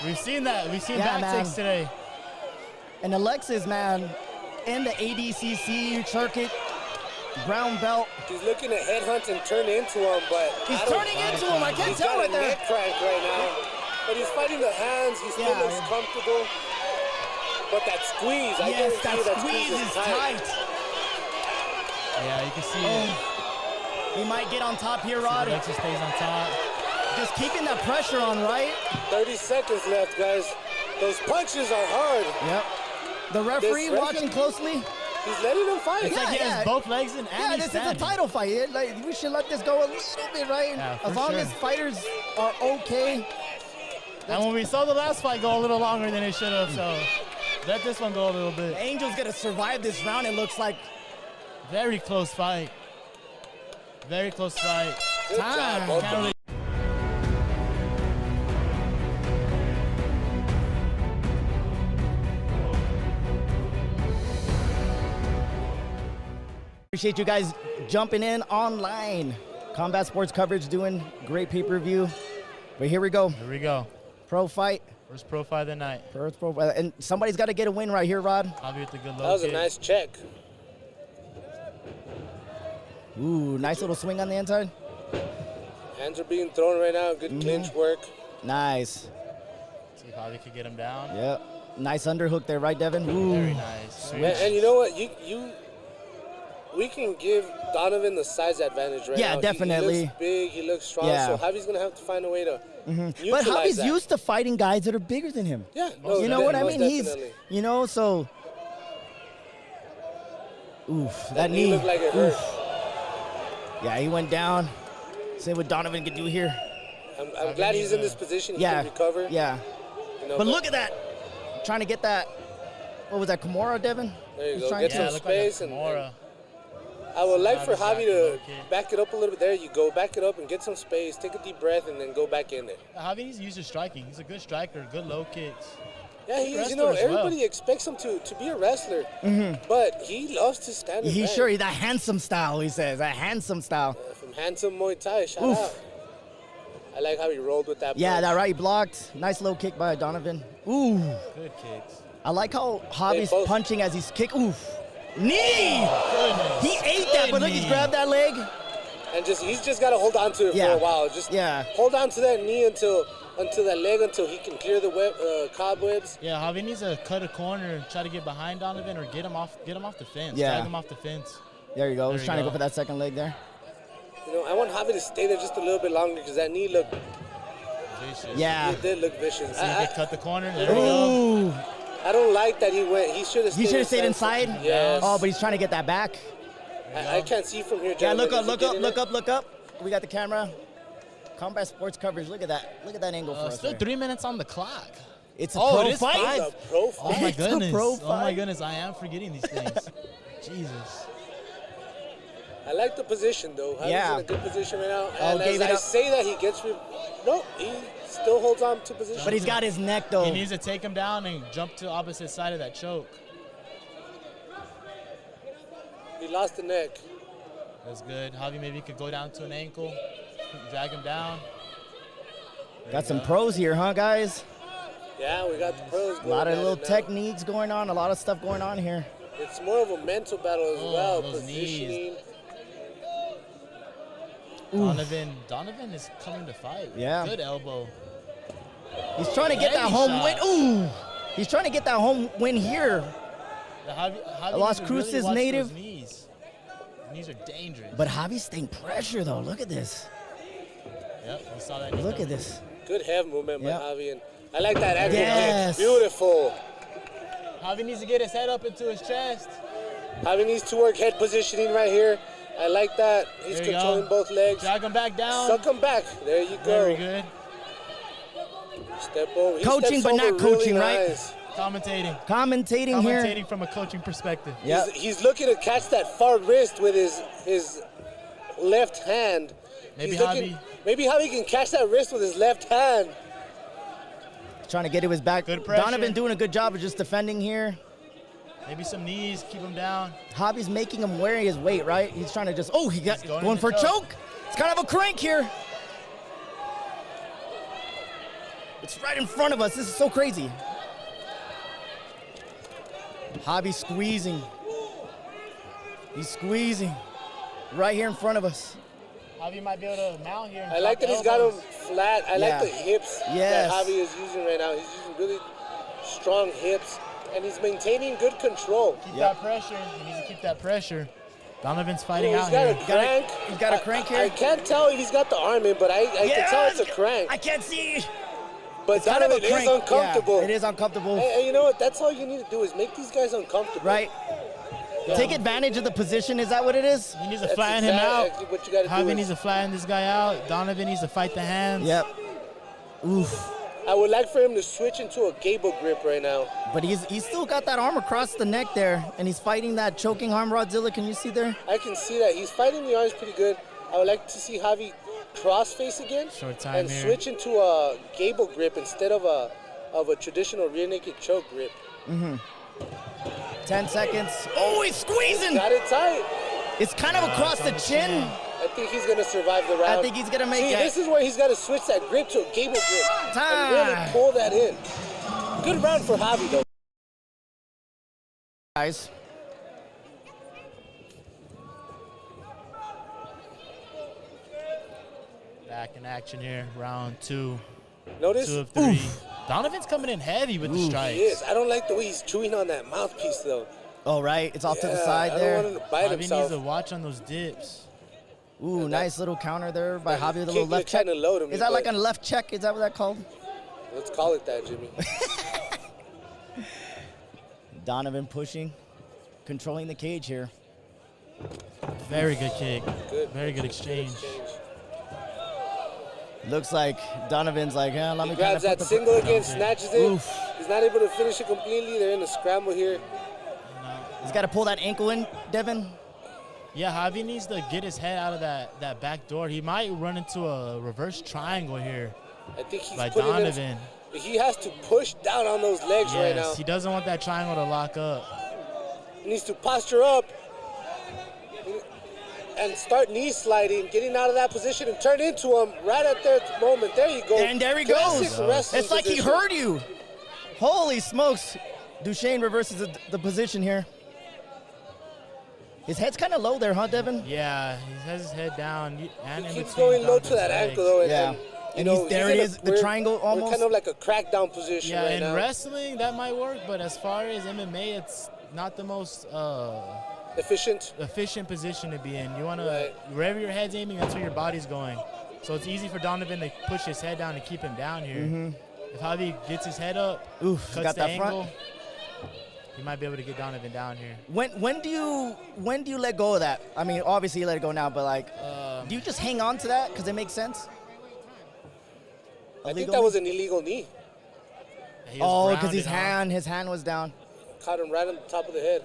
We've seen that. We've seen Yeah, back man. kicks today. And Alexis, man, in the ADCC circuit, brown belt. He's looking to headhunt and turn into him, but He's turning into him. I can't he's tell got right a there. neck crank right now. But he's fighting the hands. He still Yeah. looks comfortable. But that squeeze, I Yes, guarantee that you squeeze is tight. Yeah, you can see it. He might get on top here, See Rod. Alexis stays on top. Just keeping that pressure on, right? 30 seconds left, guys. Those punches are hard. Yep. The referee This watching closely. He's letting him fight. It's like he has both legs in and Yeah, he's this is a standing. title fight. Like, we should let this go a little bit, right? Yeah, for as long sure. as fighters are okay. And when we saw the last fight go a little longer than it should have, so let this one go a little bit. Angel's gonna survive this round, it looks like. Very close fight. Very close fight. Good job, both of Can't them. really Appreciate you guys jumping in online. Combat Sports coverage doing great pay-per-view. But here we go. Here we go. Pro fight. First pro fight of the night. First pro, and somebody's got to get a win right here, Rod. Javi with the good low That was a kick. nice check. Ooh, nice little swing on the inside. Hands are being thrown right now. Good clinch work. Nice. See if Javi could get him down. Yep. Nice underhook there, right, Devin? Ooh. Very nice. And you know what? We can give Donovan the size advantage right Yeah, now. definitely. He looks big. He looks strong. Yeah. So Javi's gonna have to find a way to neutralize But Javi's that. used to fighting guys that are bigger than him. Yeah, You know what I mean? He's, definitely. you know, so. Oof, that knee. looked like it hurt. Oof. Yeah, he went down. See what Donovan can do here. I'm glad he's in this position. He Yeah. can recover. Yeah. You know, But look at that. Trying to get that. What was that, Kimura, Devin? There you He's go. trying Get to- some Yeah, look like a space and Kimura. I would like for Javi's Javi back to low kick. back it up a little bit. There you go. Back it up and get some space. Take a deep breath and then go back in there. Javi's used to striking. He's a good striker, good low kicks. Yeah, Good you wrestler know, as well. everybody expects him to be a wrestler, but he loves to stand and He's bang. sure he's that handsome style, he says. That handsome style. From handsome Muay Thai. Shout Oof. out. I like how he rolled with that. Yeah, punch. that right blocked. Nice low kick by Donovan. Ooh. Good kicks. I like how Javi's both- punching as he's kick. Oof. Knee! Goodness. He ate that, but look, he's grabbed that leg. And he's just got to hold on to it Yeah. for a while. Just Yeah. hold on to that knee until that leg until he can clear the cobwebs. Yeah, Javi needs to cut a corner and try to get behind Donovan or get him off the fence. Yeah. Drag him off the fence. There you go. There He's you trying to go. go for that second leg there. You know, I want Javi to stay there just a little bit longer because that knee looked, Vicious. Yeah. it did look vicious. See him I, get cut the corner. There we go. Ooh. I don't like that he went. He should have. He should have stayed inside. Yes. Oh, but he's trying to get that back. I can't see from here. Yeah, gentlemen. look up, Is he look up, getting look it? up, look up. We got the camera. Combat Sports coverage. Look at that. Look at that angle for us. Still there. 3 minutes on the clock. It's a pro fight. It's a pro fight. Oh my It's a goodness. pro Oh my fight. goodness. I am forgetting these things. Jesus. I like the position though. Javi's Yeah. in a good position right now. Oh, And gave as it I up. say that, he gets nope, he still holds on to position. But he's got his neck though. He needs to take him down and jump to the opposite side of that choke. He lost the neck. That's good. Javi maybe could go down to an ankle, drag him down. Got some pros here, huh, guys? Yeah, we got the pros A going lot of at little it now. techniques going on, a lot of stuff going on here. It's more of a mental battle as well. those Positioning. Donovan is coming to fight. Yeah. Good elbow. He's trying to get that Heavy home shot. win. Ooh! He's trying to get that home win here. Javi Las needs to really Cruces watch native. those knees. Knees are dangerous. But Javi's staying pressure though. Look at this. Yep, we saw that. Look at this. Good head movement by Yep. Javi. And I like that ankle Yes. kick. Beautiful. Javi needs to get his head up into his chest. Javi needs to work head positioning right here. I like that. He's There you controlling go. both legs. Drag him back down. Suck him back. There you go. Very good. Step over. He Coaching, steps but not over really coaching, right? nice. Commentating. Commentating here. Commentating from a coaching perspective. Yep. He's looking to catch that far wrist with his left hand. Maybe He's looking- Javi. Maybe Javi can catch that wrist with his left hand. Trying to get to his back. Good pressure. Donovan doing a good job of just defending here. Maybe some knees, keep him down. Javi's making him wear his weight, right? He's trying to just, oh, he got He's going going in for the a choke. choke. It's kind of a crank here. It's right in front of us. This is so crazy. Javi squeezing. He's squeezing right here in front of us. Javi might be able to mount here. And I like that drop he's got him elbows. flat. I Yeah. like the hips Yes. that Javi is using right now. He's using really strong hips, and he's maintaining good control. Keep Yep. that pressure. He needs to keep that pressure. Donovan's fighting He's out got here. a crank. He's got a crank here. I can't tell if he's got the arm in, but I can tell it's a crank. I can't see. But It's kind of a Donovan is crank. uncomfortable. Yeah, it is uncomfortable. And you know what? That's all you need to do is make these guys uncomfortable. Right? Take advantage of the position. Is that what it is? He needs to That's flatten him out. exactly what you got to do. Javi is- needs to flatten this guy out. Donovan needs to fight the hands. Yep. Oof. I would like for him to switch into a gable grip right now. But he's still got that arm across the neck there, and he's fighting that choking arm, Rodzilla. Can you see there? I can see that. He's fighting the arms pretty good. I would like to see Javi cross face again Short time and here. switch into a gable grip instead of a traditional rear naked choke grip. 10 seconds. Oh, he's squeezing. Got it tight. It's kind of across the chin. I think he's going to survive the round. I think he's gonna make See, it. this is where he's got to switch that grip to a gable grip and Time. really pull that in. Good round for Javi, though. Guys. Back in action here. Round two. Notice? 2 of 3. Donovan's coming in heavy with the strikes. He is. I don't like the way he's chewing on that mouthpiece, though. Oh, right. It's off to the Yeah, side I there. don't want him to bite Javi needs himself. to watch on those dips. Ooh, nice little counter there by Javi with a kick little was left check. kinda low to me, Is that like a but- left check? Is that what that called? Let's call it that, Jimmy. Donovan pushing, controlling the cage here. Very good kick. Good. Very good exchange. Looks like Donovan's like, yeah, let me He kind of grabs that put the single again, snatches it. Oof. He's not able to finish it completely. They're in a scramble here. He's got to pull that ankle in, Devin. Yeah, Javi needs to get his head out of that back door. He might run into a reverse triangle here I think he's by putting Donovan. He has to push down on those legs right now. Yes, he doesn't want that triangle to lock up. He needs to posture up and start knee sliding, getting out of that position and turn into him right at that moment. There you go. And there he Classic goes. wrestling It's like he position. heard you. Holy smokes. Duchesne reverses the position here. His head's kind of low there, huh, Devin? Yeah, he has his head down. And He in keeps between going low to Donovan's that legs. ankle, though. Yeah. And, And he's, there it is, the triangle We're almost. kind of like a crackdown position Yeah, right in now. wrestling, that might work, but as far as MMA, it's not the most Efficient. efficient position to be in. You want to, Right. wherever your head's aiming, that's where your body's going. So it's easy for Donovan to push his head down and keep him down here. If Javi gets his head up, Oof, cuts got the that front. angle, he might be able to get Donovan down here. When do you let go of that? I mean, obviously you let it go now, but like, do you just hang on to that because it makes sense? I think that was an illegal knee. Oh, because his hand was down. Caught him right on the top of the head.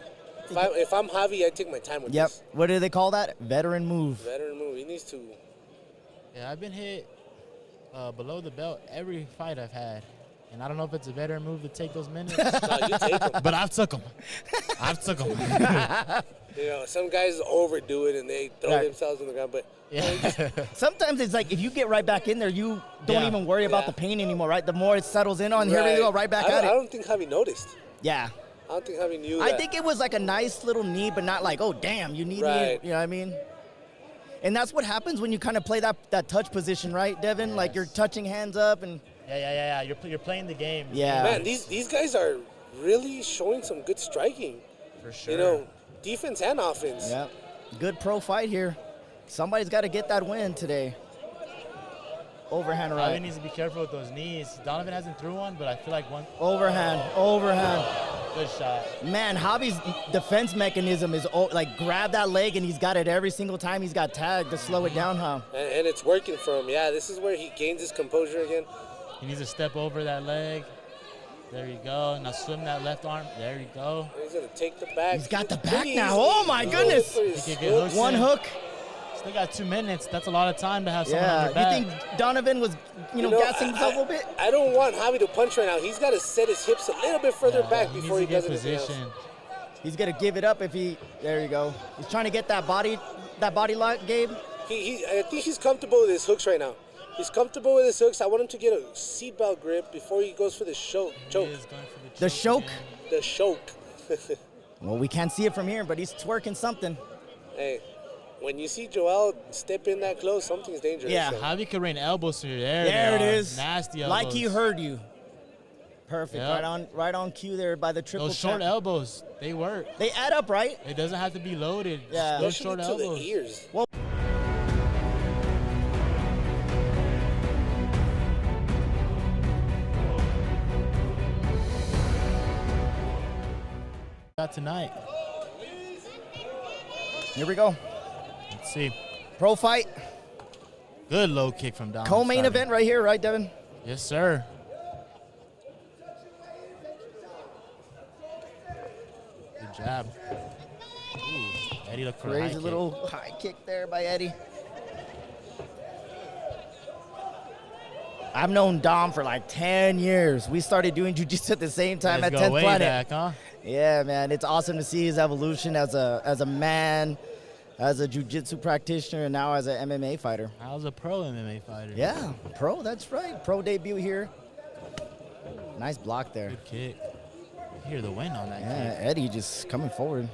If I'm Javi, I take my time with this. What do they call that? Veteran move. Veteran move. He needs to. Yeah, I've been hit below the belt every fight I've had. And I don't know if it's a veteran move to take those minutes. No, you take them. But I've took them. You know, some guys overdo it and they throw themselves on the ground. But sometimes it's like if you get right back in there, you don't even worry about the pain anymore, right? The more it settles in on, here we go, right back at it. I don't think Javi noticed. Yeah. I don't think Javi knew I think it was like a nice little knee, but not like, oh, damn, you need me. You know what I mean? And that's what happens when you kind of play that touch position, right, Devin? Yes. Like you're touching hands up and. Yeah. You're playing the game. Yeah. Man, these guys are really showing some good striking. For sure. You know, defense and offense. Yeah. Good pro fight here. Somebody's got to get that win today. Overhand right. Javi needs to be careful with those knees. Donovan hasn't threw one, but I feel like one. Overhand. Good shot. Man, Javi's defense mechanism is like grab that leg, and he's got it every single time he's got tagged to slow it down, huh? And it's working for him. Yeah, this is where he gains his composure again. He needs to step over that leg. There you go. Now swim that left arm. There you go. He's going to take the back. He's got the back now. Oh, my goodness. One hook. Still got 2 minutes. That's a lot of time to have someone on your back. You think Donovan was, gassing himself a little bit? I don't want Javi to punch right now. He's got to set his hips a little bit further back before he does anything else. He's going to give it up if he, there you go. He's trying to get that body lock, Gabe. I think he's comfortable with his hooks right now. He's comfortable with his hooks. I want him to get a seatbelt grip before he goes for the choke. The choke? The choke. Well, we can't see it from here, but he's twerking something. Hey, when you see Joel step in that close, something's dangerous. Yeah, Javi could rain elbows through there. There it is. Nasty elbows. Like he heard you. Perfect. Yep. Right on cue there by the triple. Those short elbows, they work. They add up, right? It doesn't have to be loaded. Yeah. Those short elbows. The ears. Well, tonight. Here we go. Let's see. Pro fight. Good low kick from Dom. Co-main event right here, right, Devin? Yes, sir. Good jab. Ooh, Eddie looked for a high crazy little high kick there by Eddie. I've known Dom for like 10 years. We started doing jiu-jitsu at the same time at 10th Planet. Back, huh? Yeah, man. It's awesome to see his evolution as a man, as a jiu-jitsu practitioner, and now as an MMA fighter. I was a pro MMA fighter. Yeah, pro. That's right. Pro debut here. Nice block there. Good kick. You hear the wind on that kick. Eddie just coming forward.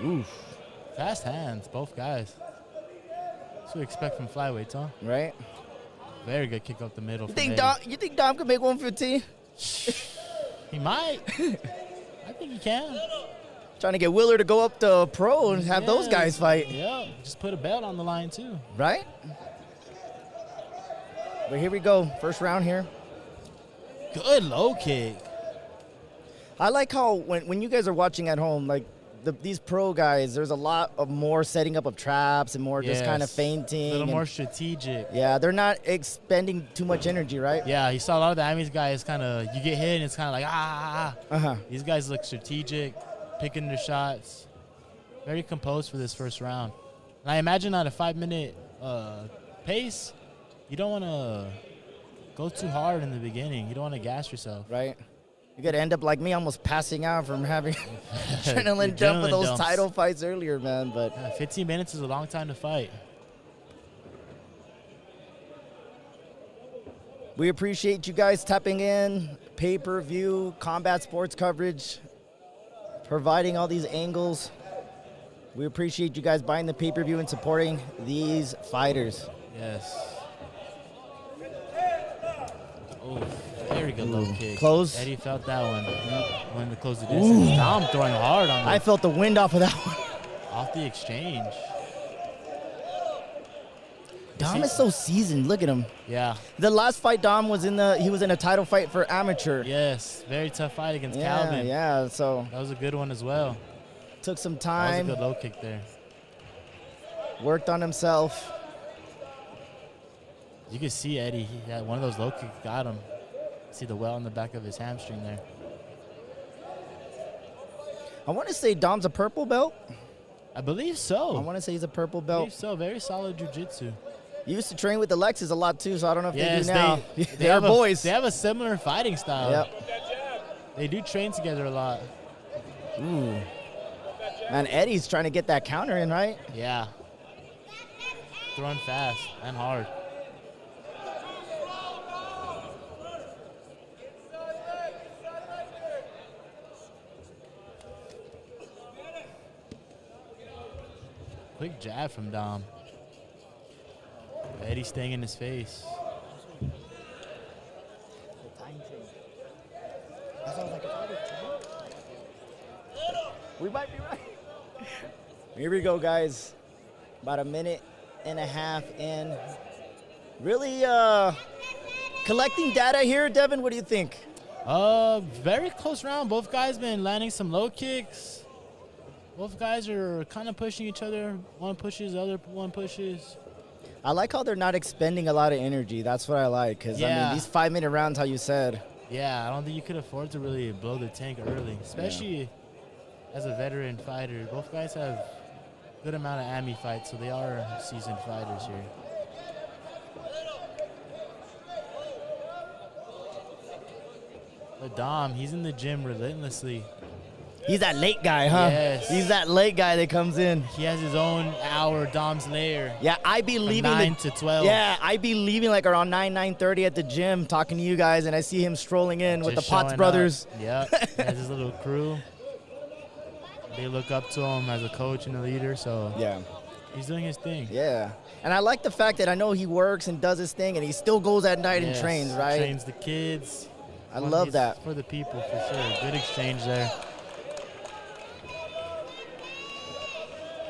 Oof. Fast hands, both guys. That's what we expect from flyweights, huh? Right. Very good kick up the middle. You think Dom can make 115? He might. I think he can. Trying to get Willer to go up to pro and have those guys fight. Yeah, just put a belt on the line too. Right? But here we go. First round here. Good low kick. I like how when you guys are watching at home, like these pro guys, there's a lot of more setting up of traps and more just kind of feinting. A little more strategic. Yeah, they're not expending too much energy, right? Yeah, you saw a lot of the Ami's guys kind of, you get hit and it's kind of like, These guys look strategic, picking their shots. Very composed for this first round. And I imagine at a 5-minute pace, you don't want to go too hard in the beginning. You don't want to gas yourself. Right. You could end up like me, almost passing out from having adrenaline dump for those title fights earlier, man. But 15 minutes is a long time to fight. We appreciate you guys tapping in, pay-per-view, combat sports coverage, providing all these angles. We appreciate you guys buying the pay-per-view and supporting these fighters. Yes. Oh. Very good low kick. Close. Eddie felt that one. Wanted to close the distance. Dom throwing hard on I felt the wind off of that one. Off the exchange. Dom is so seasoned. Look at him. Yeah. The last fight Dom was in he was in a title fight for amateur. Yes. Very tough fight against Calvin. Yeah, so. That was a good one as well. Took some time. That was a good low kick there. Worked on himself. You can see Eddie. He had one of those low kicks got him. See the well in the back of his hamstring there. I want to say Dom's a purple belt. I believe so. I want to say he's a purple I belt. believe so. Very solid jiu-jitsu. He used to train with the Lexus a lot too, so I don't know if Yes, they do now. they They're boys. They have a similar fighting style. Yep. They do train together a lot. Ooh. Man, Eddie's trying to get that counter in, right? Yeah. Throwing fast and hard. Quick jab from Dom. Eddie staying in his face. We might be right. Here we go, guys. About a minute and a half in. Really collecting data here, Devin. What do you think? Very close round. Both guys been landing some low kicks. Both guys are kind of pushing each other. One pushes, the other one pushes. I like how they're not expending a lot of energy. That's what I like. Because, I mean, these 5-minute rounds, how you said. Yeah, I don't think you could afford to really blow the tank early, especially as a veteran fighter. Both guys have a good amount of AMI fights, so they are seasoned fighters here. But Dom, he's in the gym relentlessly. He's that late guy, huh? Yes. He's that late guy that comes in. He has his own hour, Dom's lair. Yeah, I be leaving 9 to 12. Yeah, I be leaving like around 9:30 at the gym, talking to you guys, and I see him strolling in with the Just Potts showing brothers. up. Yep, he has his little crew. They look up to him as a coach and a leader, so Yeah, he's doing his thing. yeah. And I like the fact that I know he works and does his thing, and he still goes at night and trains, right? Trains the kids. I love that. For the people, for sure. Good exchange there.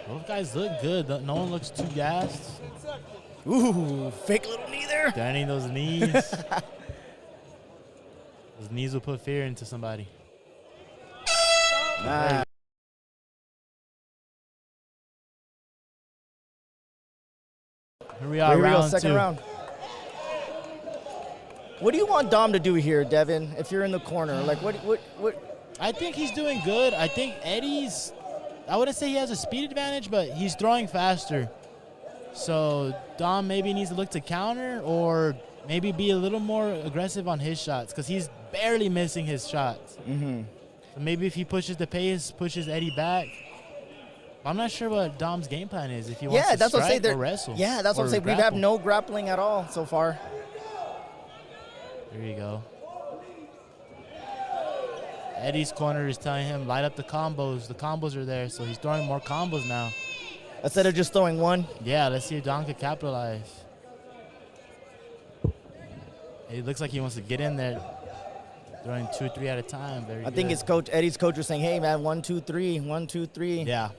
Both guys look good. No one looks too gassed. Ooh, fake little knee there. Standing those knees. Those knees will put fear into somebody. Nah. Here we are, round second two. round. What do you want Dom to do here, Devin, if you're in the corner? Like, what? I think he's doing good. I think Eddie's, I wouldn't say he has a speed advantage, but he's throwing faster. So Dom maybe needs to look to counter or maybe be a little more aggressive on his shots because he's barely missing his shots. Mm-hmm. So maybe if he pushes the pace, pushes Eddie back. I'm not sure what Dom's game plan is. If he wants to strike or wrestle. Yeah, that's what I'm saying. We have no grappling at all so far. There you go. Eddie's corner is telling him, light up the combos. The combos are there, so he's throwing more combos now. Instead of just throwing one? Yeah, let's see if Dom can capitalize. It looks like he wants to get in there, throwing 2 or 3 at a time. Very I think good. his Eddie's coach was saying, hey, man, 1, 2, 3, 1, 2, 3. Yeah.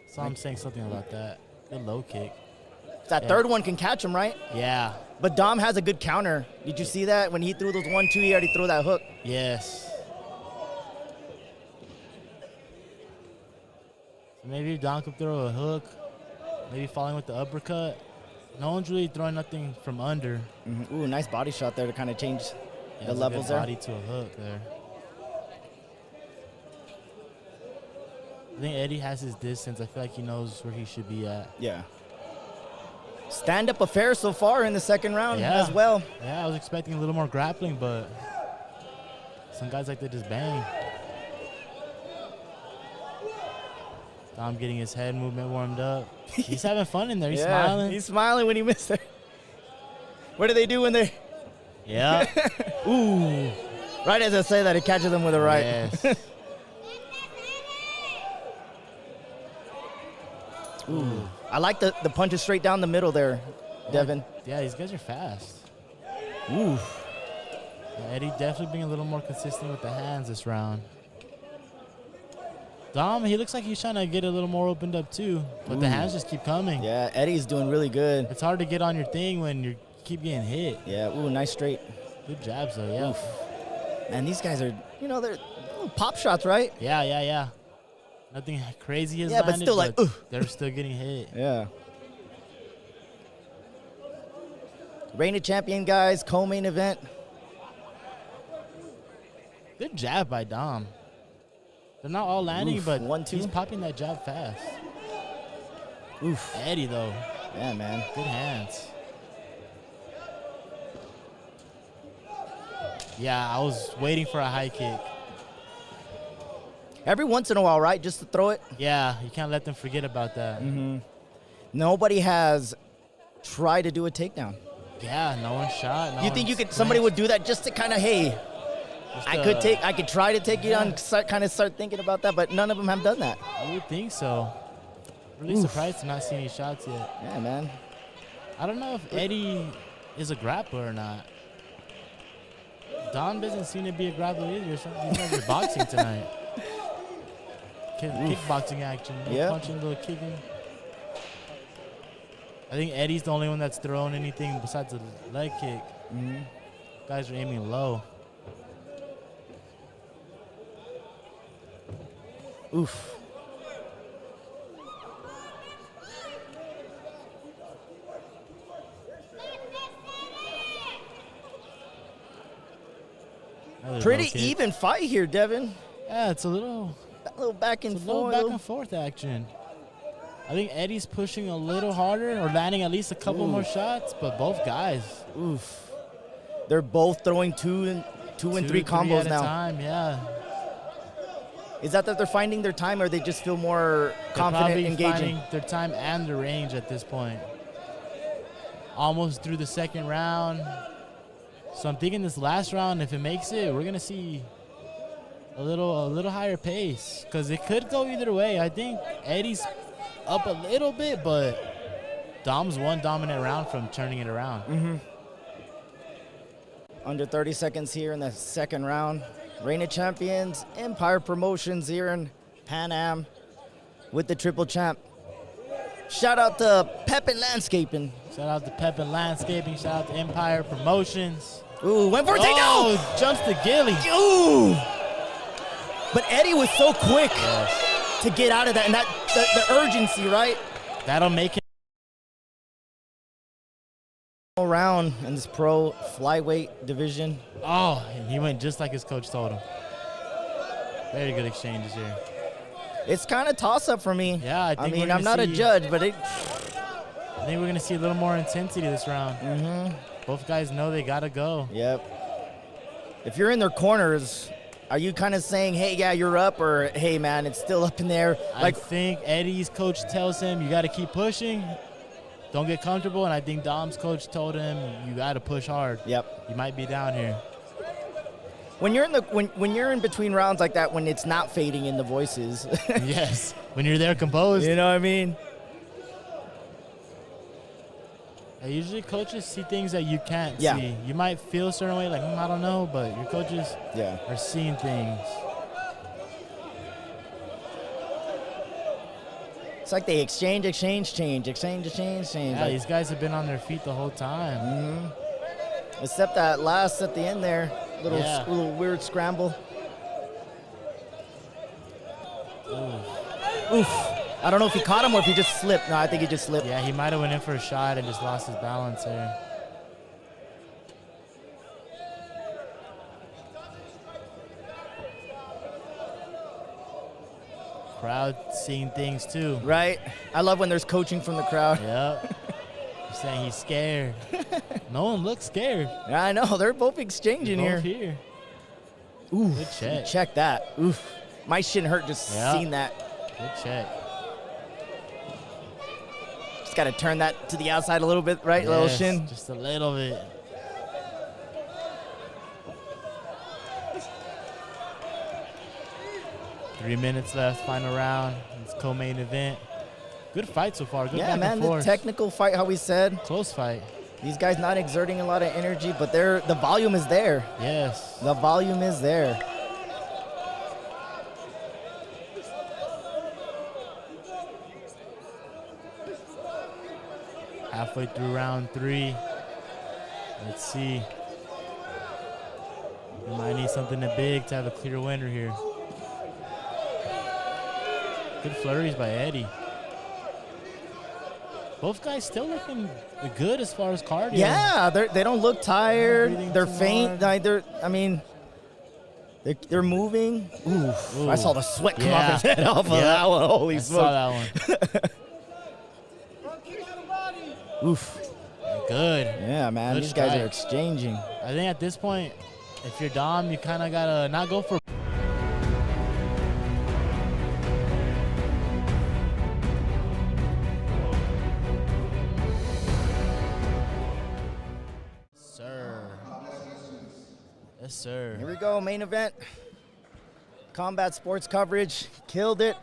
So I'm saying something about that. Good low kick. That third one can catch him, right? Yeah. But Dom has a good counter. Did you see that? When he threw those 1, 2, he already threw that hook. Yes. So maybe Dom could throw a hook, maybe following with the uppercut. No one's really throwing nothing from under. Mm-hmm. Ooh, nice body shot there to kind of change the levels there. there. Body to a hook there. I think Eddie has his distance. I feel like he knows where he should be at. Yeah. Stand-up affair so far in the second round as well. Yeah, I was expecting a little more grappling, but some guys like to just bang. Dom getting his head movement warmed up. He's having fun in there. He's smiling. He's smiling when he missed it. What do they do when they... Yeah. Ooh. Right as I say that, he catches them with a right. Yes. Ooh. I like the punches straight down the middle there, Devin. Yeah, these guys are fast. Ooh. Yeah, Eddie definitely being a little more consistent with the hands this round. Dom, he looks like he's trying to get a little more opened up too, but the hands just keep coming. Yeah, Eddie's doing really good. It's hard to get on your thing when you keep getting hit. Yeah, ooh, nice straight. Good jabs though, yeah. Oof. Man, these guys are, they're little pop shots, right? Yeah. Nothing crazy has landed, landed, still like, they're still getting hit. Yeah. Reigning champion, guys, co-main event. Good jab by Dom. They're not all landing, Oof, but 1-2. he's popping that jab fast. Oof. Eddie, though. Yeah, man. Good hands. Yeah, I was waiting for a high kick. Every once in a while, right? Just to throw it. Yeah, you can't let them forget about that. Nobody has tried to do a takedown. Yeah, no one shot. No You think one's somebody flinched. would do that just to kind of, hey, Just, I could try to take you down, kind of start thinking about that, but none of them have done that. I would think so. Really surprised to not see any shots yet. Yeah, man. I don't know if Eddie is a grappler or not. Dom doesn't seem to be a grappler either. These guys are boxing tonight. Kickboxing action. Yep. Punching, little kicking. I think Eddie's the only one that's thrown anything besides a leg kick. Guys are aiming low. Oof. Another Pretty low kick. even fight here, Devin. Yeah, it's a little back and forth. back and forth action. I think Eddie's pushing a little harder or landing at least a couple more shots, but both guys. Oof. They're both throwing two and three combos at now. A time, yeah. Is that they're finding their time, or they just feel more They're confident, probably engaging? finding their time and their range at this point. Almost through the second round. So I'm thinking this last round, if it makes it, we're gonna see a little higher pace, because it could go either way. I think Eddie's up a little bit, but Dom's one dominant round from turning it around. Under 30 seconds here in the second round. Reigning champions, Empire Promotions here in Pan Am with the triple champ. Shout out to Pep and Landscaping. Shout out to Pep and Landscaping. Shout out to Empire Promotions. Ooh, went for a takedown! Oh, jumps to Gilly. Ooh! But Eddie was so quick to get out of that, and that the urgency, right? That'll make him. Round in this pro flyweight division. Oh, and he went just like his coach told him. Very good exchanges here. It's kind of toss-up for me. Yeah, I think we're I'm gonna not a see- judge, but I think we're going to see a little more intensity this round. Both guys know they got to go. Yep. If you're in their corners, are you kind of saying, hey, yeah, you're up, or hey, man, it's still up in there? I think Eddie's coach tells him you got to keep pushing. Don't get comfortable, and I think Dom's coach told him you got to push hard. Yep. You might be down here. When you're in when you're in between rounds like that, when it's not fading in the voices, Yes, when you're there composed. you know what I mean? Usually coaches see things that you can't Yeah. see. You might feel a certain way, like, I don't know, but your coaches are seeing things. It's like they exchange, change. Yeah, Like, these guys have been on their feet the whole time. except that last at the end there, little Yeah. little weird scramble. Oof. I don't know if he caught him or if he just slipped. No, I think he just slipped. Yeah, he might have went in for a shot and just lost his balance there. Crowd seeing things too. Right? I love when there's coaching from the crowd. Yep. He's saying he's scared. No one looks scared. I know, they're both exchanging Both here. here. Ooh, Good check. check that. Oof. My shin hurt just Yeah. seeing that. Good check. Just got to turn that to the outside a little bit, right? Little Yes, shin. just a little bit. Three minutes left, final round. It's co-main event. Good fight so far. Good Yeah, back man, and the forth. technical fight, how we said. Close fight. These guys not exerting a lot of energy, but the volume is there. Yes. The volume is there. Halfway through round three. Let's see. We might need something big to have a clear winner here. Good flurries by Eddie. Both guys still looking good as far as cardio. Yeah, they don't look tired. They're faint. They're moving. Oof. I saw the sweat come off his head off of that one. Holy smoke. I saw that one. Oof. Good. Yeah, man. Good These strike. guys are exchanging. I think at this point, if you're Dom, you kind of got to not go for. Yes, sir. Here we go, main event. Combat sports coverage. Killed it.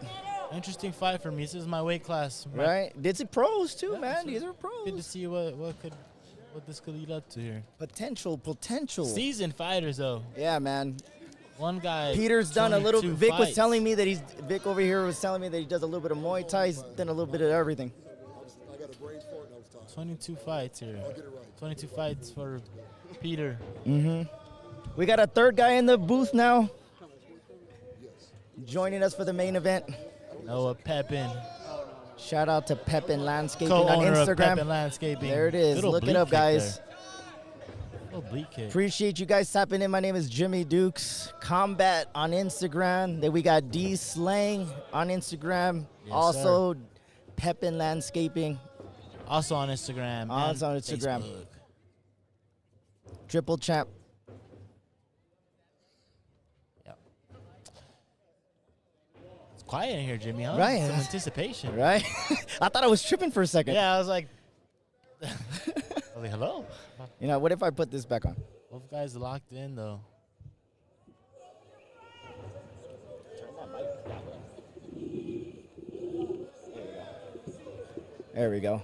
Interesting fight for me. This is my weight class. Right? These are pros, too, man. These are pros. Good to see what this could lead up to here. Potential. Seasoned fighters, though. Yeah, man. One guy. Peter's done a little. Vic fights. was telling me that Vic over here was telling me that he does a little bit of Muay Thai. He's done a little bit of everything. I got a brain for it, and I was talking. 22 fights here. I'll get it right. 22 fights for Peter. Mm-hmm. We got a third guy in the booth now. Yes. Joining us for the main event. Noah Pepin. Shout out to Pepin Landscaping on Co-owner of Instagram. Pepin Landscaping. There it is. Little Look it bleep up, kick guys. there. Little bleep kick. Appreciate you guys tapping in. My name is Jimmy Dukes. Combat on Instagram. Then we got D Slang on Instagram. Yes, also, Pepin Landscaping. Also on Instagram. Also and on Instagram. Facebook. Triple champ. Quiet in here, Jimmy, huh? Right. Some anticipation. Right? I thought I was tripping for a second. Yeah, I was like, hello? You know, what if I put this back on? Both guys are locked in, though. There we go.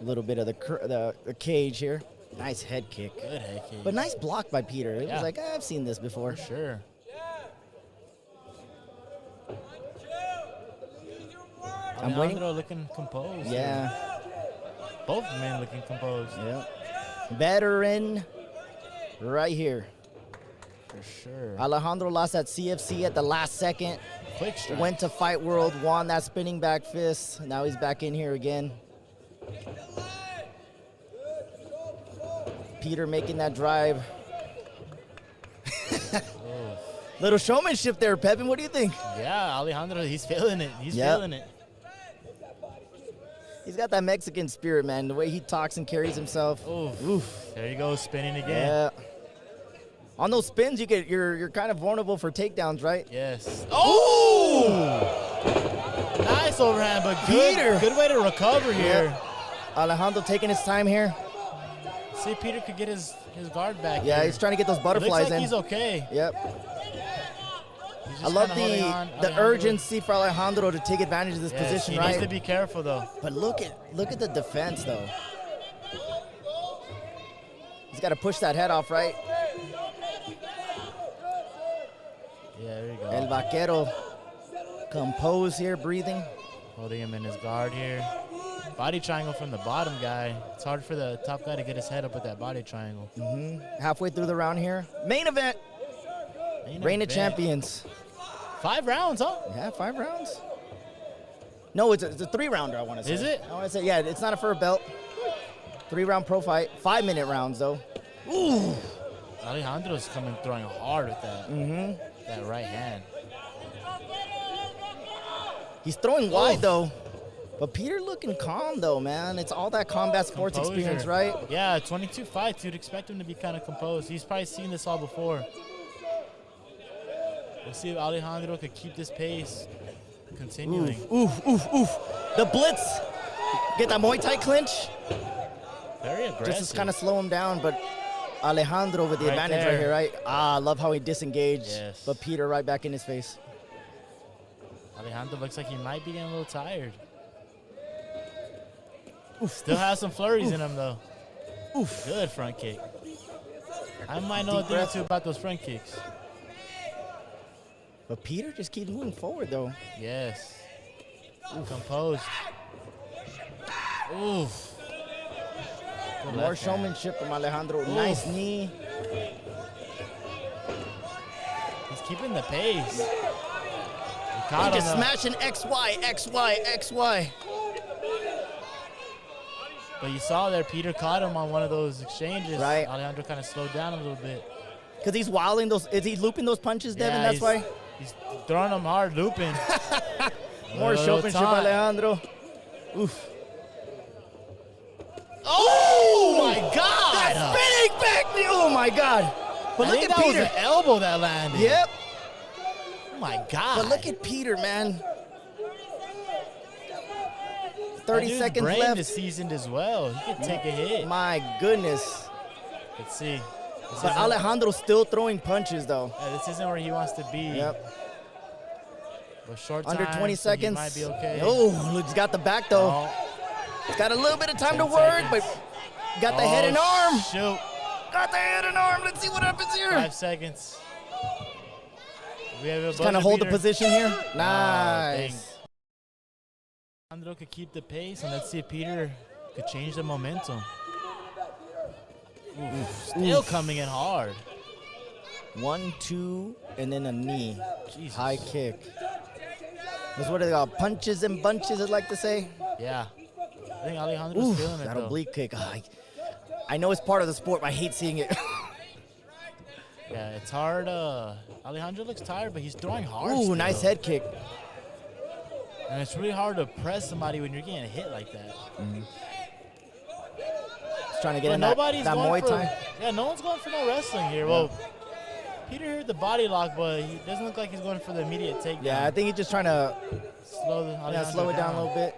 A little bit of the cage here. Nice head kick. Good head kick. But nice block by Peter. It Yeah. was like, I've seen this before. For sure. I'm waiting. Alejandro looking composed. Yeah. Both men looking composed. Yeah. Veteran right here. For sure. Alejandro lost at CFC at the last second. Quick strike. Went to Fight World, won that spinning back fist. Now he's back in here again. Peter making that drive. Little showmanship there, Pepin. What do you think? Yeah, Alejandro, he's feeling it. He's feeling it. He's got that Mexican spirit, man. The way he talks and carries himself. Oof. There you go, spinning again. Yeah. On those spins, you're kind of vulnerable for takedowns, right? Yes. Oh! Nice overhand, but Peter. good way to recover here. Yep. Alejandro taking his time here. See if Peter could get his guard back. Yeah, here. he's trying to get those It butterflies looks like in. he's okay. Yep. He's I just love kinda holding on. the Alejandro. urgency for Alejandro to take advantage of this Yes, position, he right? needs to be careful, though. But look at the defense, though. He's got to push that head off, right? Yeah, there you go. El Vaquero composed here, breathing. Holding him in his guard here. Body triangle from the bottom guy. It's hard for the top guy to get his head up with that body triangle. Halfway through the round here. Main event. Reign of Champions. 5 rounds, huh? Yeah, 5 rounds. No, it's a 3-rounder, I want to say. Is it? I want to say, yeah, it's not a fur belt. 3-round pro fight. 5-minute rounds, though. Ooh. Alejandro's throwing hard with that. That right hand. He's throwing wide, though. But Peter looking calm, though, man. It's all that combat sports Composure. experience, right? Yeah, 22 fights. You'd expect him to be kind of composed. He's probably seen this all before. We'll see if Alejandro could keep this pace continuing. Oof. The blitz. Get that Muay Thai clinch. Very aggressive. Just to kind of slow him down, but Alejandro with the Right advantage there. right here, right? I love how he disengaged. Yes. But Peter right back in his face. Alejandro looks like he might be getting a little tired. Still has some flurries in him, though. Good front kick. I might know a thing or two about those front kicks. But Peter just keeps moving forward, though. Yes. Composed. Oof. Good More left hand. showmanship from Alejandro. Nice knee. He's keeping the pace. He He caught him. just smashing XY. But you saw there, Peter caught him on one of those exchanges. Right. Alejandro kind of slowed down a little bit. Because he's wilding those. Is he looping those punches, Devin? That's why? He's throwing them hard, looping. More showmanship, Alejandro. Oof. Oh, my God! That spinning back knee! Oh, my God. But look at Peter. That was an elbow that landed. Yep. Oh, my God. But look at Peter, man. 30 seconds brain left. Is seasoned as well. He could take a hit. My goodness. Let's see. But Alejandro's still throwing punches, though. Yeah, this isn't where he wants to be. Yep. But short Under time, 20 seconds. He might be okay. Oh, he's got the back, though. Oh. He's got a little bit of time to work, but got the head and arm. Shoot. Got the head and arm. Let's see what happens here. 5 seconds. We have a just kind of hold the position here. Nice. Alejandro could keep the pace, and let's see if Peter could change the momentum. Still coming in hard. 1, 2, and then a knee. Jesus. High kick. That's what they call punches and bunches, I'd like to say. Yeah. I think Alejandro's feeling it, that though. oblique kick. I know it's part of the sport, but I hate seeing it. Yeah, it's hard. Alejandro looks tired, but he's throwing hard. Ooh, still. nice head kick. And it's really hard to press somebody when you're getting hit like that. He's trying to get in that Muay Thai. Yeah, no one's going for no wrestling here. Well, Peter heard the body lock, but he doesn't look like he's going for the immediate takedown. Yeah, I think he's just trying to slow it down a little bit.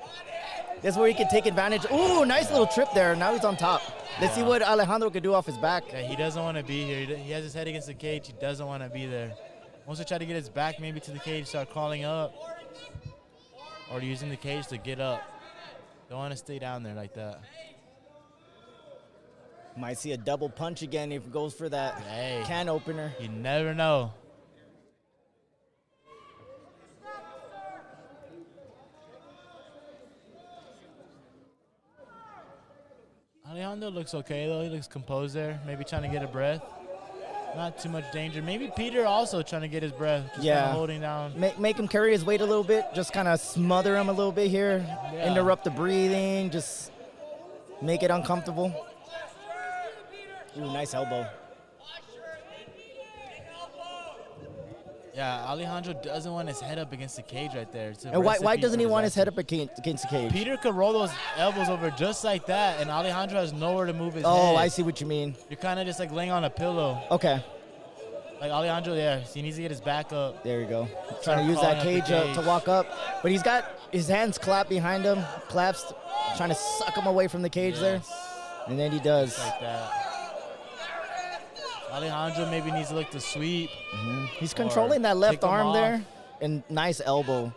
This is where he can take advantage. Ooh, nice little trip there. Now he's on top. Let's see what Alejandro can do off his back. Yeah, he doesn't want to be here. He has his head against the cage. He doesn't want to be there. Wants to try to get his back maybe to the cage, start crawling up, or using the cage to get up. Don't want to stay down there like that. Might see a double punch again if he goes for that can opener. You never know. Alejandro looks okay, though. He looks composed there. Maybe trying to get a breath. Not too much danger. Maybe Peter also trying to get his breath. Just kind of holding down. Make him carry his weight a little bit. Just kind of smother him a little bit here. Yeah. Interrupt the breathing. Just make it uncomfortable. Ooh, nice elbow. Yeah, Alejandro doesn't want his head up against the cage right there. And why doesn't he want his head up against the cage? Peter could roll those elbows over just like that, and Alejandro has nowhere to move his head. Oh, I see what you mean. You're kind of just like laying on a pillow. Okay. Like Alejandro, he needs to get his back up. There you go. Trying to use that cage to walk up. But he's got his hands clapped behind him, collapsed, trying to suck him away from the cage there. And then he does. Just like that. Alejandro maybe needs to look to sweep. He's controlling that left arm there, and nice elbow.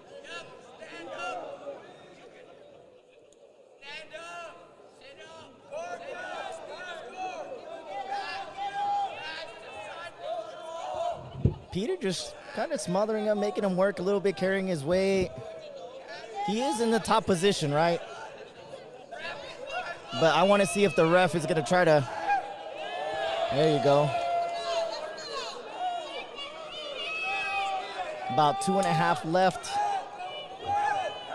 Peter just kind of smothering him, making him work a little bit, carrying his weight. He is in the top position, right? But I want to see if the ref is going to try to. There you go. About 2.5 left.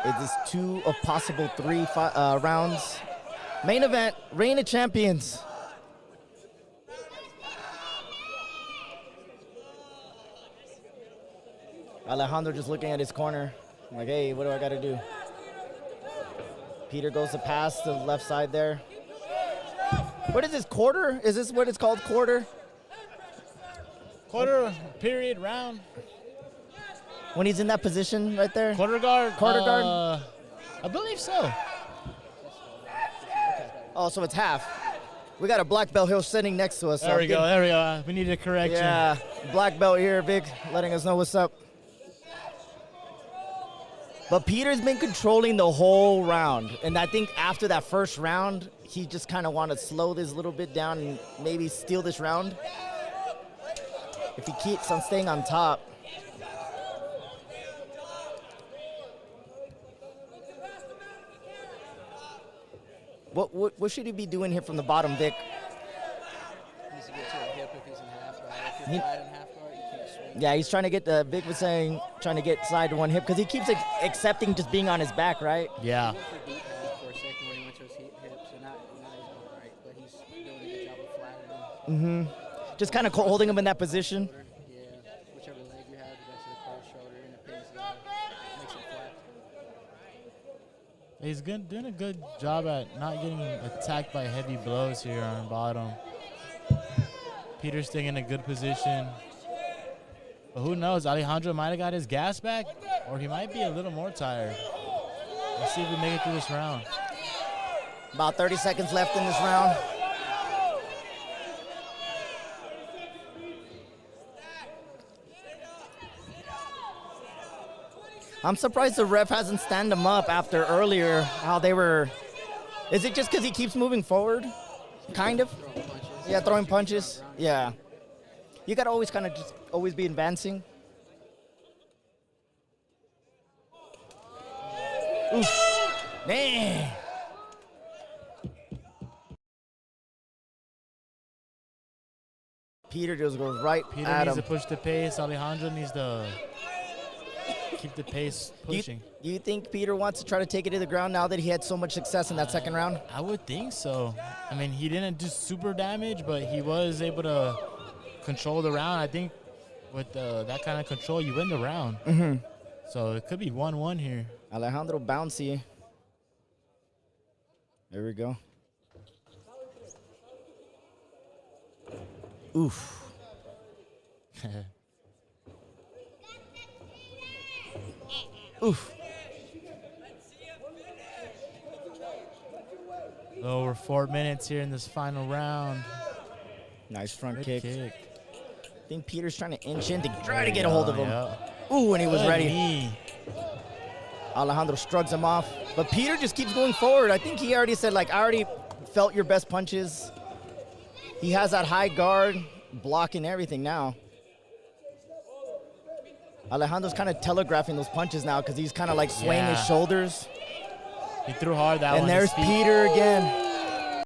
It is 2 of possible 3 rounds. Main event, Reign of Champions. Alejandro just looking at his corner. Like, hey, what do I got to do? Peter goes to pass to the left side there. What is this, quarter? Is this what it's called, quarter? Quarter, period, round. When he's in that position right there? Quarter guard. Quarter guard? I believe so. Oh, so it's half. We got a black belt here sitting next to us. There we go. We need a correction. Yeah, black belt here, Vic, letting us know what's up. But Peter's been controlling the whole round. And I think after that first round, he just kind of wanted to slow this a little bit down and maybe steal this round. If he keeps on staying on top. What should he be doing here from the bottom, Vic? He needs to get to a hip if he's in half guard. If you're flat in half guard, you can't swing. Yeah, he's trying to get Vic was saying, trying to get slide to one hip because he keeps accepting just being on his back, right? Yeah. He went for deep half for a second when he went to his hip, so Just kind of holding him in that position. Yeah, whichever leg you have, you go to the cross shoulder and it pins down, makes it flat. He's doing a good job at not getting attacked by heavy blows here on bottom. Peter's staying in a good position. But who knows? Alejandro might have got his gas back, or he might be a little more tired. Let's see if we make it through this round. About 30 seconds left in this round. I'm surprised the ref hasn't stand him up after earlier how they were. Is it just because he keeps moving forward? Kind of? Throwing punches. Yeah, throwing punches. Yeah. You got to always kind of just always be advancing. Oof. Man. Peter just goes right Peter at needs him. to push the pace. Alejandro needs to keep the pace pushing. Do you think Peter wants to try to take it to the ground now that he had so much success in that second round? I would think so. I mean, he didn't do super damage, but he was able to control the round. I think with that kind of control, you win the round. So it could be 1-1 here. Alejandro bouncy. There we go. Oof. Oof. Over 4 minutes here in this final round. Nice front Good kick. kick. I think Peter's trying to inch in to try to get a hold of him. Yeah. Ooh, and he was Good ready. knee. Alejandro shrugs him off. But Peter just keeps going forward. I think he already said, like, I already felt your best punches. He has that high guard, blocking everything now. Alejandro's kind of telegraphing those punches now because he's kind of like swaying his shoulders. He threw hard that one. And there's Peter again.